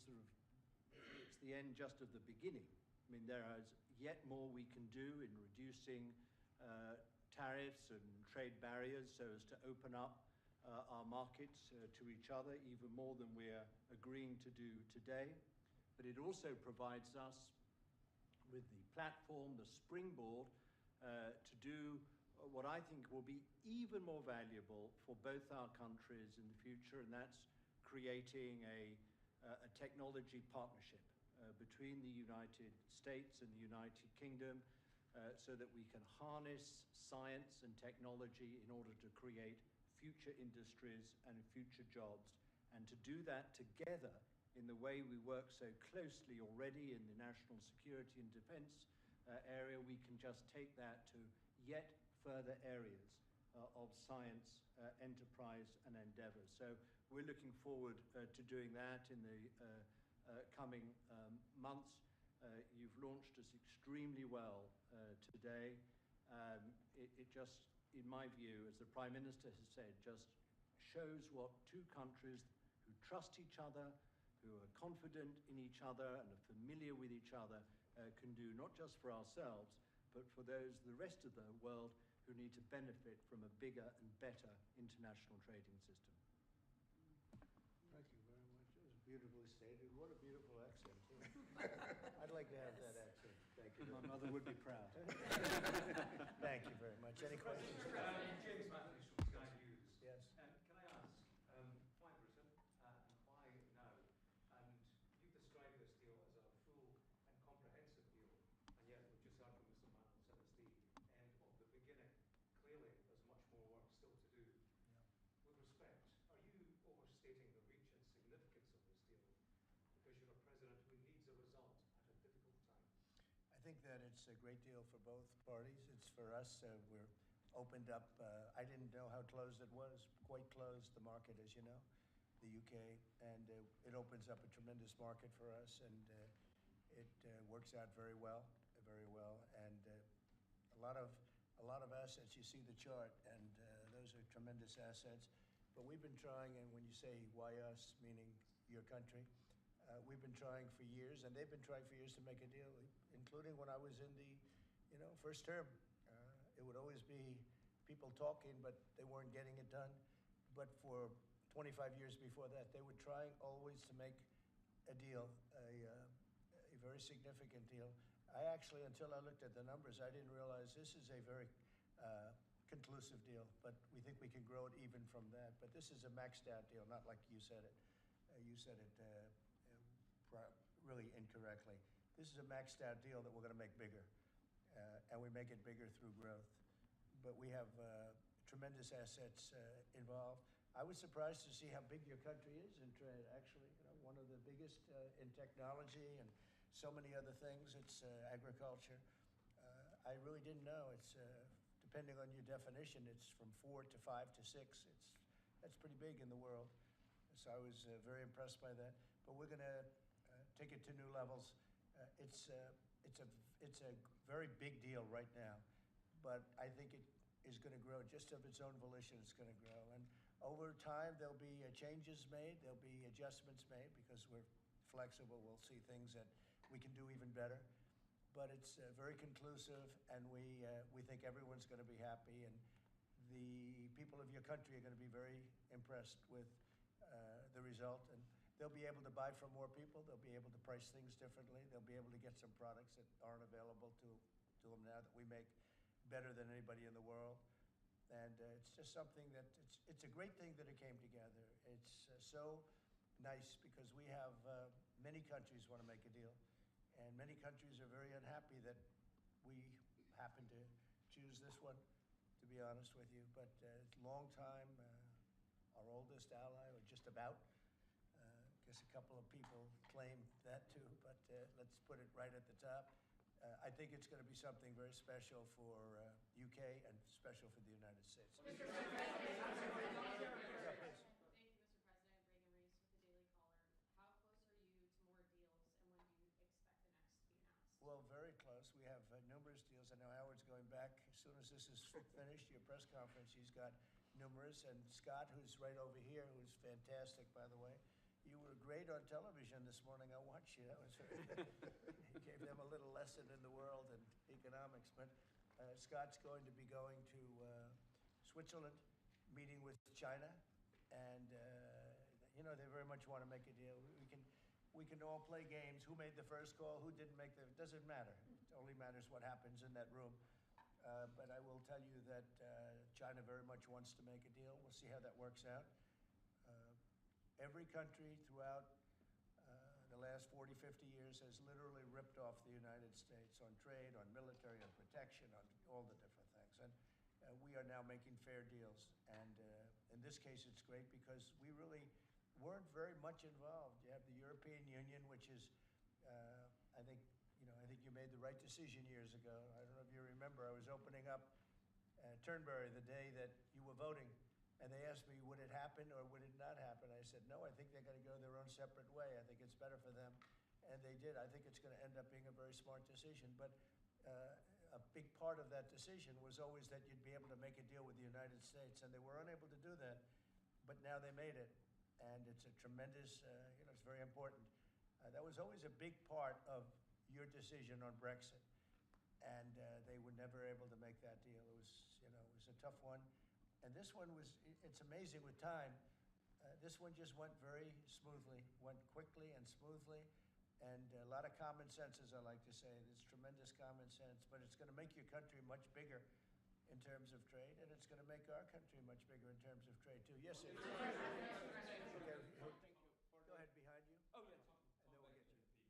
the end just of the beginning. I mean, there is yet more we can do in reducing tariffs and trade barriers so as to open up our markets to each other even more than we're agreeing to do today. But it also provides us with the platform, the springboard, to do what I think will be even more valuable for both our countries in the future, and that's creating a technology partnership between the United States and the United Kingdom so that we can harness science and technology in order to create future industries and future jobs, and to do that together in the way we work so closely already in the national security and defense area. We can just take that to yet further areas of science, enterprise and endeavor. So we're looking forward to doing that in the coming months. You've launched us extremely well today. It just, in my view, as the Prime Minister has said, just shows what two countries who trust each other, who are confident in each other and are familiar with each other can do, not just for ourselves, but for the rest of the world who need to benefit from a bigger and better international trading system. Thank you very much. It was a beautifully stated. What a beautiful accent, too. I'd like to have that accent. Thank you. My mother would be proud. Thank you very much. Any questions? James Matthews from Sky News. Yes. Can I ask, why Britain and why now? And you've described this deal as a full and comprehensive deal, and yet we've just heard from Mr. Mann said it's the end of the beginning. Clearly, there's much more work still to do. With respect, are you overstating the reach and significance of this deal because you're a president who needs a result at a difficult time? I think that it's a great deal for both parties. It's for us. We're opened up. I didn't know how closed it was. Quite closed, the market, as you know, the UK, and it opens up a tremendous market for us, and it works out very well, very well. And a lot of assets. You see the chart, and those are tremendous assets. But we've been trying, and when you say why us, meaning your country, we've been trying for years, and they've been trying for years to make a deal, including when I was in the, first term. It would always be people talking, but they weren't getting it done. But for 25 years before that, they were trying always to make a deal, a very significant deal. I actually, until I looked at the numbers, I didn't realize this is a very conclusive deal, but we think we can grow it even from that. But this is a maxed out deal, not like you said it. You said it really incorrectly. This is a maxed out deal that we're going to make bigger, and we make it bigger through growth. But we have tremendous assets involved. I was surprised to see how big your country is in trade, actually. One of the biggest in technology and so many other things. It's agriculture. I really didn't know. It's depending on your definition, it's from 4 to 5 to 6. That's pretty big in the world. So I was very impressed by that. But we're going to take it to new levels. It's a very big deal right now, but I think it is going to grow just of its own volition. It's going to grow, and over time there'll be changes made. There'll be adjustments made because we're flexible. We'll see things that we can do even better. But it's very conclusive, and we think everyone's going to be happy, and the people of your country are going to be very impressed with the result, and they'll be able to buy from more people. They'll be able to price things differently. They'll be able to get some products that aren't available to them now that we make better than anybody in the world. And it's just something that it's a great thing that it came together. It's so nice because we have many countries want to make a deal, and many countries are very unhappy that we happen to choose this one, to be honest with you. But it's a long time, our oldest ally, or just about. I guess a couple of people claim that too, but let's put it right at the top. I think it's going to be something very special for UK and special for the United States. Mr. President, Yeah, please. thank you, Mr. President. Reagan Reese with the Daily Caller. How close are you to more deals, and when do you expect the next to be announced? Well, very close. We have numerous deals. I know Howard's going back as soon as this is finished, your press conference. He's got numerous. And Scott, who's right over here, who's fantastic, by the way. You were great on television this morning. I watched you. That was he gave them a little lesson in the world and economics. But Scott's going to be going to Switzerland, meeting with China, and they very much want to make a deal. We can all play games. Who made the first call? Who didn't make the? It doesn't matter. It only matters what happens in that room. But I will tell you that China very much wants to make a deal. We'll see how that works out. Every country throughout the last 40, 50 years has literally ripped off the United States on trade, on military, on protection, on all the different things. And we are now making fair deals. And in this case, it's great because we really weren't very much involved. You have the European Union, which is, I think you made the right decision years ago. I don't know if you remember, I was opening up Turnberry the day that you were voting. And they asked me, would it happen or would it not happen? I said, no, I think they're going to go their own separate way. I think it's better for them. And they did. I think it's going to end up being a very smart decision. But a big part of that decision was always that you'd be able to make a deal with the United States. And they were unable to do that. But now they made it. And it's a tremendous, it's very important. That was always a big part of your decision on Brexit. And they were never able to make that deal. It was a tough one. And this one it's amazing with time. This one just went very smoothly, went quickly and smoothly, and a lot of common sense, as I like to say. There's tremendous common sense, but it's going to make your country much bigger in terms of trade, and it's going to make our country much bigger in terms of trade too. Yes, sir. Okay, go ahead, behind you. Oh, yeah. And then we'll get you. BBC.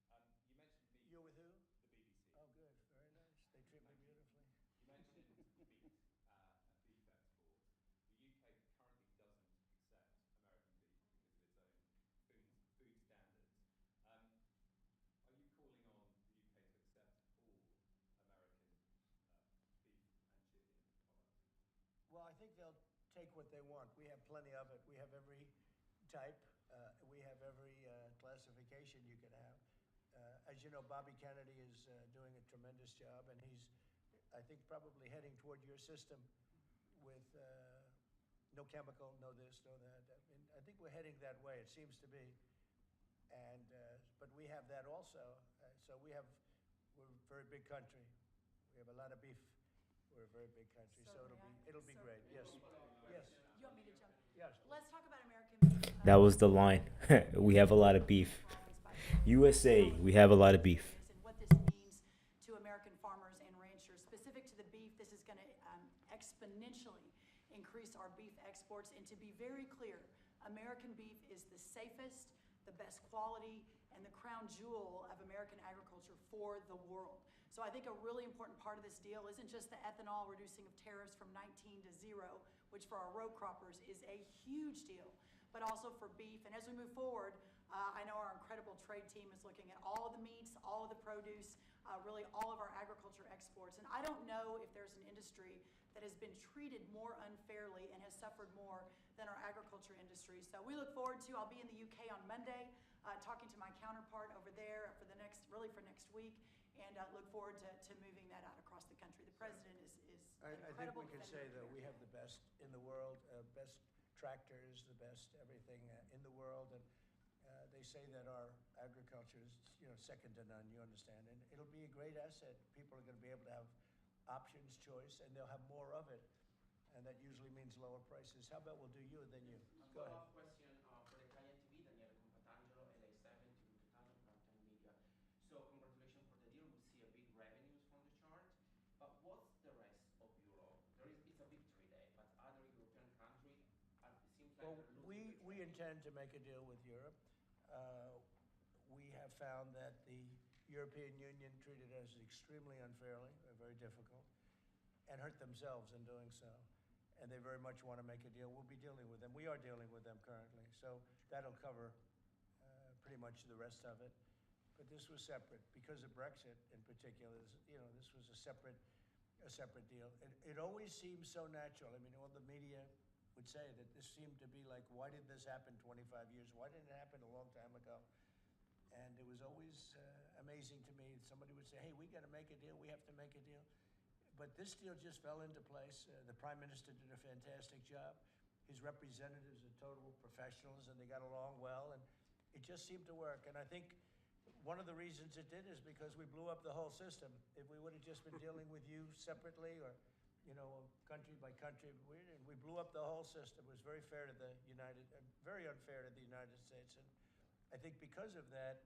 Thank you, Mr. President. You mentioned meat. You're with who? The BBC. Oh, good, very nice. They treat me beautifully. You mentioned beef and beef exports. The UK currently doesn't accept American beef because of its own food standards. Are you calling on the UK to accept all American beef and chicken products? Well, I think they'll take what they want. We have plenty of it. We have every type. We have every classification you can have. As you know, Bobby Kennedy is doing a tremendous job, and he's, I think, probably heading toward your system with no chemical, no this, no that. I mean, I think we're heading that way. It seems to be. And but we have that also. So we're a very big country. We have a lot of beef. We're a very big country, so it'll be great. Yes, yes, You want me to jump? yes. Let's talk about American beef. That was the line. We have a lot of beef. USA, we have a lot of beef. And what this means to American farmers and ranchers. Specific to the beef, this is going to exponentially increase our beef exports. And to be very clear, American beef is the safest, the best quality, and the crown jewel of American agriculture for the world. So I think a really important part of this deal isn't just the ethanol reducing of tariffs from 19 to 0, which for our row croppers is a huge deal, but also for beef. And as we move forward, I know our incredible trade team is looking at all of the meats, all of the produce, really all of our agriculture exports. And I don't know if there's an industry that has been treated more unfairly and has suffered more than our agriculture industry. So we look forward to, I'll be in the UK on Monday, talking to my counterpart over there for next week, and look forward to moving that out across the country. The president is I think incredible. we can say that we have the best in the world, best tractors, the best everything in the world, and they say that our agriculture is, second to none. You understand, and it'll be a great asset. People are going to be able to have options, choice, and they'll have more of it, and that usually means lower prices. How about we'll do you and then you? Go ahead. Follow-up question for the client TV, Daniele Compatangelo, LA7 to 2000 Primetime Media. So congratulations for the deal. We see a big revenues from the chart, but what's the rest of Europe? It's a big trade day, but other European countries, it seems like Well, they're losing we intend to make a deal with Europe. We have found that the European Union treated us extremely unfairly, very difficult, and hurt themselves in doing so. And they very much want to make a deal. We'll be dealing with them. We are dealing with them currently. So that'll cover pretty much the rest of it. But this was separate because of Brexit in particular. This was a separate deal. It always seems so natural. I mean, all the media would say that this seemed to be like, why did this happen 25 years? Why didn't it happen a long time ago? And it was always amazing to me. Somebody would say, hey, we got to make a deal. We have to make a deal. But this deal just fell into place. The Prime Minister did a fantastic job. His representatives are total professionals, and they got along well. And it just seemed to work. And I think one of the reasons it did is because we blew up the whole system. If we would have just been dealing with you separately or, country by country, we blew up the whole system. It was very fair to very unfair to the United States. And I think because of that,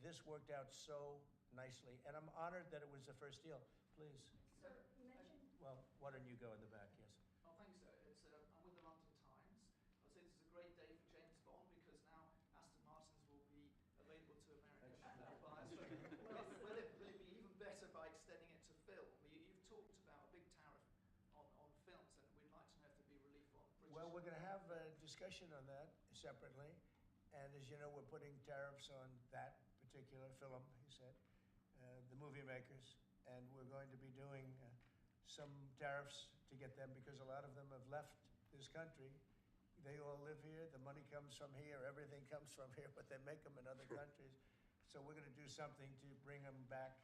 this worked out so nicely. And I'm honored that it was the first deal. Please. Sir, you mentioned. Well, why don't you go in the back? Yes. Oh, thanks, sir. I'm with the London Times. I would say this is a great day for James Bond because now Aston Martins will be available to American buyers. Will it be even better by extending it to film? You've talked about a big tariff on films, and we'd like to know if there'd be relief on British. Well, we're going to have a discussion on that separately. And as you know, we're putting tariffs on that particular film, he said, the movie makers. And we're going to be doing some tariffs to get them because a lot of them have left this country. They all live here. The money comes from here. Everything comes from here, but they make them in other countries. So we're going to do something to bring them back,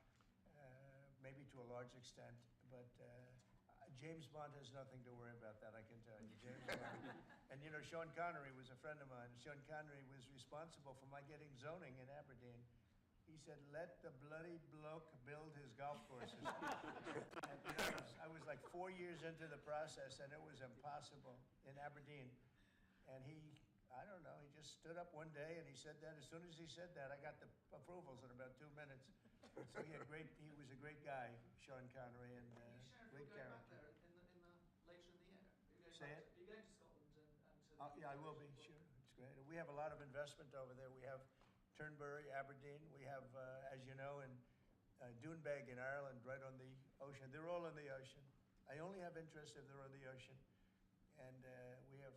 maybe to a large extent. But James Bond has nothing to worry about that, I can tell you. James Bond. And Sean Connery was a friend of mine. Sean Connery was responsible for my getting zoning in Aberdeen. He said, let the bloody bloke build his golf courses. And, I was like 4 years into the process, and it was impossible in Aberdeen And I don't know, he just stood up one day and he said that. As soon as he said that, I got the approvals in about 2 minutes. So he was a great guy, Sean Connery, and great Going back character. there later in the year. Say it? Are you going to Scotland and to the Yeah, I will be, sure. It's great. And we have a lot of investment over there. We have Turnberry, Aberdeen. We have, as you know, in Doonbeg in Ireland, right on the ocean. They're all on the ocean. I only have interest if they're on the ocean. And we have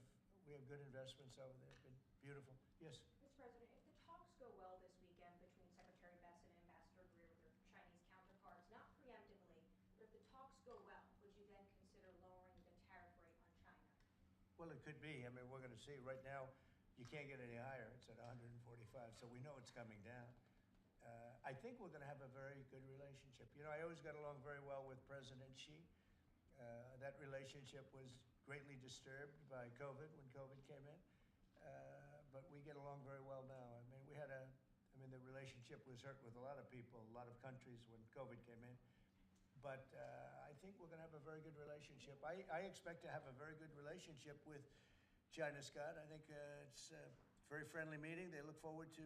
good investments over there. Been beautiful. Yes? Mr. President, if the talks go well this weekend between Secretary Bessent and Ambassador Greer with their Chinese counterparts, not preemptively, but if the talks go well, would you then consider lowering the tariff rate on China? Well, it could be. I mean, we're going to see. Right now, you can't get any higher. It's at 145, so we know it's coming down. I think we're going to have a very good relationship. You know, I always got along very well with President Xi. That relationship was greatly disturbed by COVID when COVID came in, but we get along very well now. I mean, the relationship was hurt with a lot of people, a lot of countries when COVID came in. But I think we're going to have a very good relationship. I expect to have a very good relationship with China, Scott. I think it's a very friendly meeting. They look forward to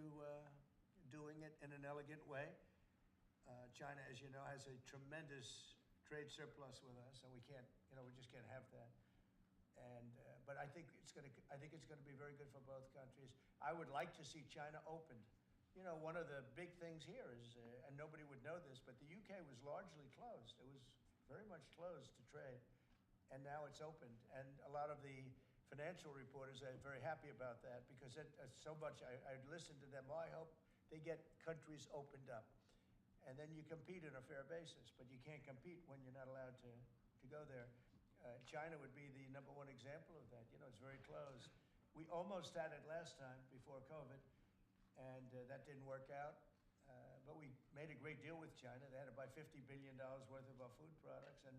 doing it in an elegant way. China, as you know, has a tremendous trade surplus with us, and we just can't have that. And but I think it's going to be very good for both countries. I would like to see China opened. You know, one of the big things here is, and nobody would know this, but the UK was largely closed. It was very much closed to trade, and now it's opened. And a lot of the financial reporters are very happy about that because so much. I listened to them. I hope they get countries opened up, and then you compete on a fair basis. But you can't compete when you're not allowed to go there. China would be the #1 example of that. You know, it's very closed. We almost had it last time before COVID, and that didn't work out. But we made a great deal with China. They had to buy $50 billion worth of our food products, and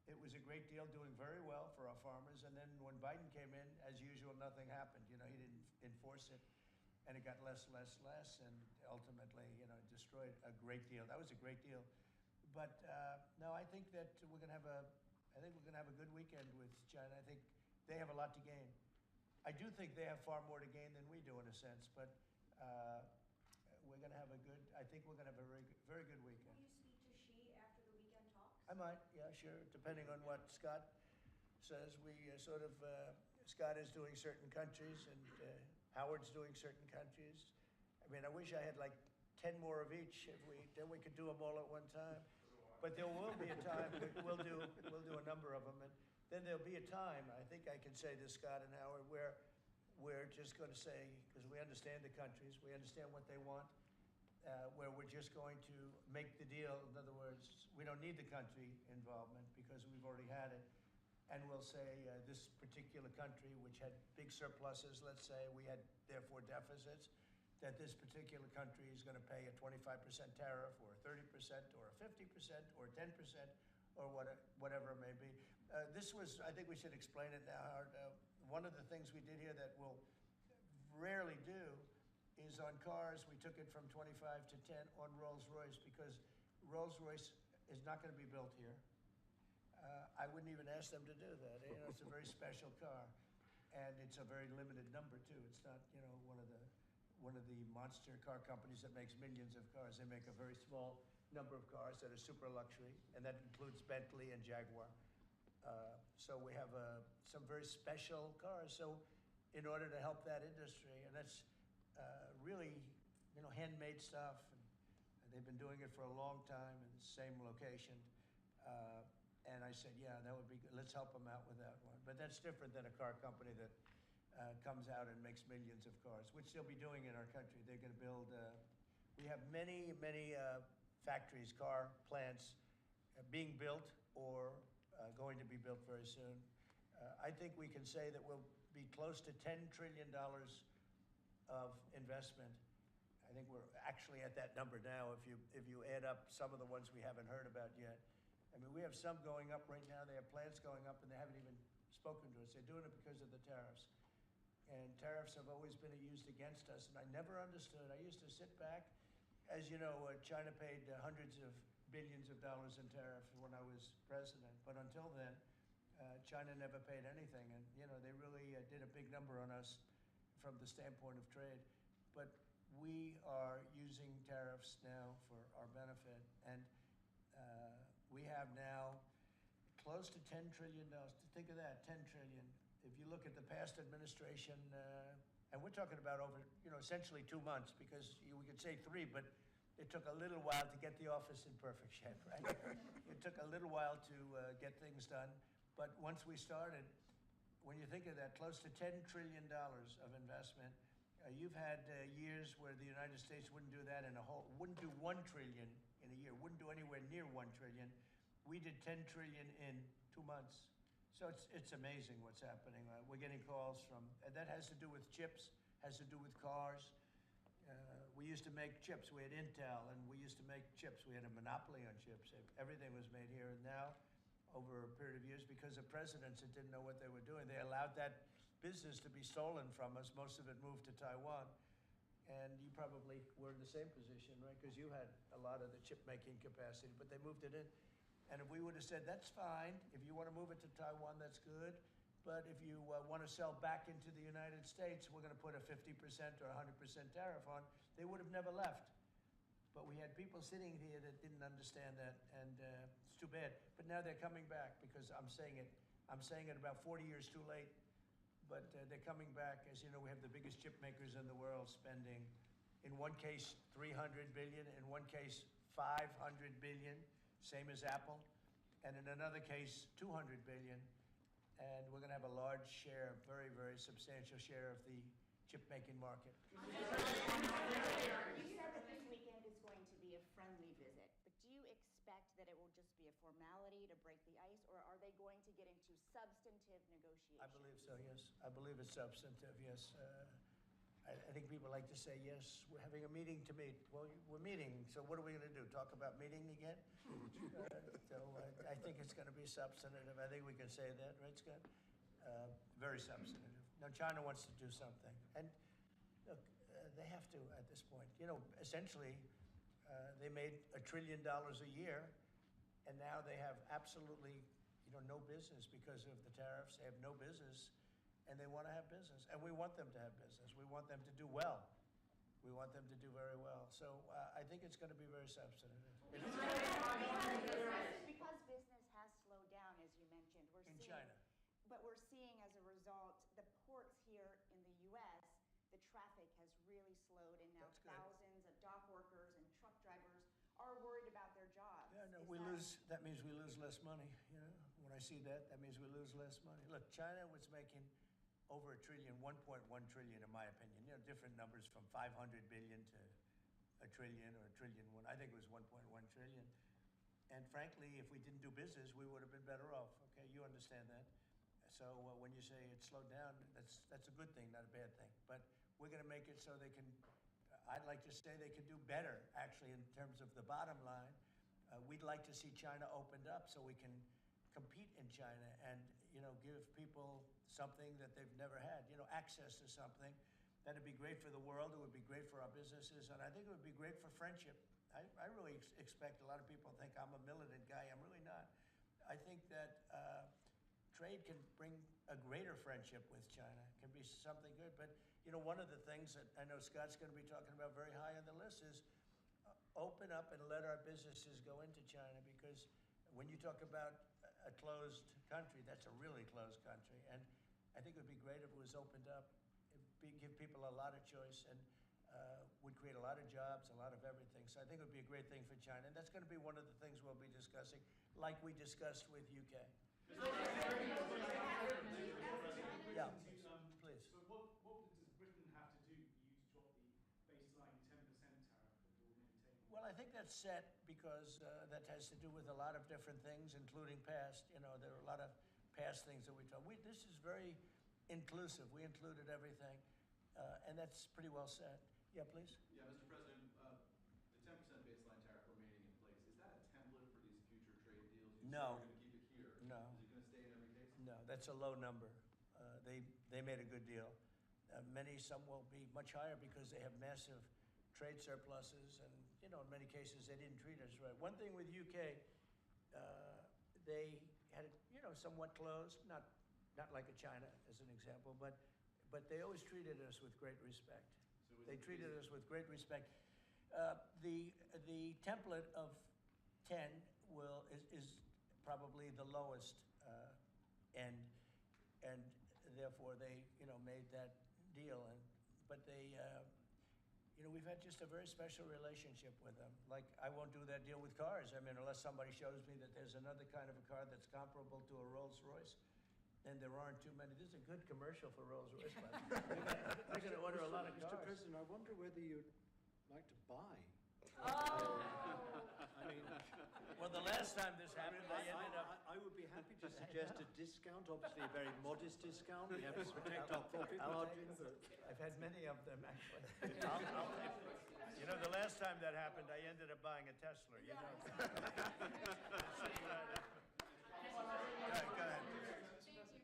it was a great deal, doing very well for our farmers. And then when Biden came in, as usual, nothing happened. You know, he didn't enforce it, and it got less, and ultimately, you know, destroyed a great deal. That was a great deal. But no, I think that we're going to have a good weekend with China. I think they have a lot to gain. I do think they have far more to gain than we do in a sense, but we're going to have I think we're going to have a very good weekend. Will you speak to Xi after the weekend talks? I might, yeah, sure, depending on what Scott says. We Scott is doing certain countries, and Howard's doing certain countries. I mean, I wish I had like 10 more of each. Then we could do them all at one time. But there will be a time we'll do a number of them, and then there'll be a time. I think I can say this, Scott and Howard, where we're just going to say, because we understand the countries, we understand what they want, where we're just going to make the deal. In other words, we don't need the country involvement because we've already had it. And we'll say this particular country, which had big surpluses, let's say, we had therefore deficits, that this particular country is going to pay a 25% tariff or a 30% or a 50% or 10% or whatever it may be. I think we should explain it now, Howard. One of the things we did here that we'll rarely do is on cars, we took it from 25 to 10 on Rolls-Royce because Rolls-Royce is not going to be built here. I wouldn't even ask them to do that. You know, it's a very special car, and it's a very limited number too. It's not, you know, one of the monster car companies that makes millions of cars. They make a very small number of cars that are super luxury, and that includes Bentley and Jaguar. So we have some very special cars. So in order to help that industry, and that's really, you know, handmade stuff, and they've been doing it for a long time in the same location. And I said, yeah, that would be good. Let's help them out with that one. But that's different than a car company that comes out and makes millions of cars, which they'll be doing in our country. They're going to build, we have many factories, car plants being built or going to be built very soon. I think we can say that we'll be close to $10 trillion of investment. I think we're actually at that number now if you add up some of the ones we haven't heard about yet. I mean, we have some going up right now. They have plants going up, and they haven't even spoken to us. They're doing it because of the tariffs. And tariffs have always been used against us, and I never understood. I used to sit back. As you know, China paid hundreds of billions of dollars in tariffs when I was president. But until then, China never paid anything, and they really did a big number on us from the standpoint of trade. But we are using tariffs now for our benefit, and we have now close to $10 trillion. Think of that, 10 trillion. If you look at the past administration, and we're talking about over, essentially 2 months, because we could say 3, but it took a little while to get the office in perfect shape, right? It took a little while to get things done. But once we started, when you think of that, close to $10 trillion of investment, you've had years where the United States wouldn't do that wouldn't do 1 trillion in a year, wouldn't do anywhere near 1 trillion. We did 10 trillion in 2 months. So it's amazing what's happening. We're getting calls from, and that has to do with chips, has to do with cars. We used to make chips. We had Intel, and we used to make chips. We had a monopoly on chips. Everything was made here. And now, over a period of years, because of presidents that didn't know what they were doing, they allowed that business to be stolen from us. Most of it moved to Taiwan. And you probably were in the same position, right? Because you had a lot of the chip-making capacity, but they moved it in. And if we would have said, that's fine, if you want to move it to Taiwan, that's good. But if you want to sell back into the United States, we're going to put a 50% or 100% tariff on, they would have never left. But we had people sitting here that didn't understand that, and it's too bad. But now they're coming back, because I'm saying it about 40 years too late, but they're coming back. As you know, we have the biggest chip makers in the world spending, in one case, $300 billion, in one case, $500 billion, same as Apple, and in another case, $200 billion. And we're going to have a large share, very, very substantial share of the chip-making market. You said that this weekend is going to be a friendly visit, but do you expect that it will just be a formality to break the ice, or are they going to get into substantive negotiations? I believe so, yes. I believe it's substantive, yes. I think people like to say, yes, we're having a meeting to meet. Well, we're meeting, so what are we going to do? Talk about meeting again? I think it's going to be substantive. I think we can say that, right, Scott? Very substantive. Now, China wants to do something. And look, they have to at this point. Essentially, they made $1 trillion a year, and now they have absolutely, no business because of the tariffs. They have no business, and they want to have business. And we want them to have business. We want them to do well. We want them to do very well. So I think it's going to be very substantive. Because business has slowed down, as you mentioned. In China. But we're seeing, as a result, the ports here in the U.S., the traffic has really slowed, and now thousands of dock workers and truck drivers are worried about their jobs. Yeah, no, that means we lose less money. When I see that, that means we lose less money. Look, China was making over $1 trillion, 1.1 trillion, in my opinion. Different numbers from 500 billion to $1 trillion or $1 trillion. I think it was 1.1 trillion. And frankly, if we didn't do business, we would have been better off. Okay, you understand that. So when you say it slowed down, that's a good thing, not a bad thing. But we're going to make it so they can, I'd like to say they can do better, actually, in terms of the bottom line. We'd like to see China opened up so we can compete in China and, give people something that they've never had, access to something. That'd be great for the world. It would be great for our businesses. And I think it would be great for friendship. I really expect a lot of people think I'm a militant guy. I'm really not. I think that trade can bring a greater friendship with China, can be something good. But, one of the things that I know Scott's going to be talking about very high on the list is open up and let our businesses go into China, because when you talk about a closed country, that's a really closed country. And I think it would be great if it was opened up, give people a lot of choice, and would create a lot of jobs, a lot of everything. So I think it would be a great thing for China. And that's going to be one of the things we'll be discussing, like we discussed with UK. Yeah, please. So what does Britain have to do for you to drop the baseline 10% tariff that you're maintaining? Well, I think that's set because that has to do with a lot of different things, including past. There are a lot of past things that we talk. This is very inclusive. We included everything, and that's pretty well said. Yeah, please. Yeah, Mr. President, the 10% baseline tariff remaining in place, is that a template for these future trade deals? No. You're going to keep it here? No. Is it going to stay in every case? No, that's a low number. They made a good deal. Some will be much higher because they have massive trade surpluses, and in many cases they didn't treat us right. One thing with UK, they had somewhat closed, not like a China as an example, but they always treated us with great respect. They treated us with great respect. The template of 10 is probably the lowest end, and therefore they made that deal. But they we've had just a very special relationship with them. Like, I won't do that deal with cars. I mean, unless somebody shows me that there's another kind of a car that's comparable to a Rolls Royce, and there aren't too many. This is a good commercial for Rolls Royce. They're going to order a lot of cars. Mr. President, I wonder whether you'd like to buy. I mean, well, the last time this happened, I would be happy to suggest a discount, obviously a very modest discount. We have to protect our profit margin. I've had many of them, actually. The last time that happened, I ended up buying a Tesla. Go ahead. Thank you.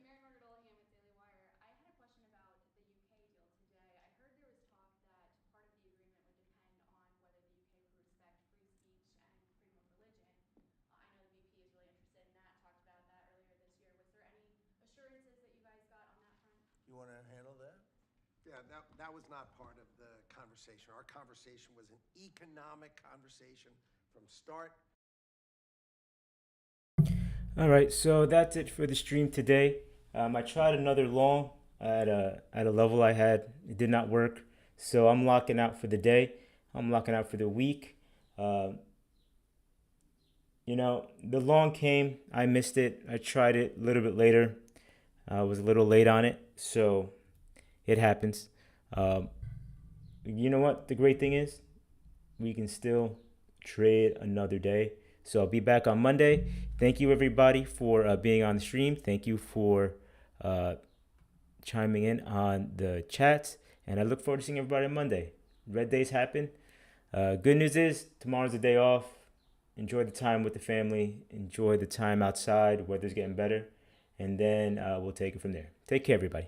Mary Margaret Olehan with Daily Wire. I had a question about the UK deal today. I heard there was talk that part of the agreement would depend on whether the UK would respect free speech and freedom of religion. I know the VP is really interested in that, talked about that earlier this year. Was there any assurances that you guys got on that front? You want to handle that? Yeah, that was not part of the conversation. Our conversation was an economic conversation from start. All right, so that's it for the stream today. I tried another long at a level I had. It did not work, so I'm locking out for the day. I'm locking out for the week. The long came. I missed it. I tried it a little bit later. I was a little late on it, so it happens. You know what? The great thing is we can still trade another day. So I'll be back on Monday. Thank you, everybody, for being on the stream. Thank you for chiming in on the chats. And I look forward to seeing everybody on Monday. Red days happen. Good news is tomorrow's a day off. Enjoy the time with the family. Enjoy the time outside. Weather's getting better. And then we'll take it from there. Take care, everybody.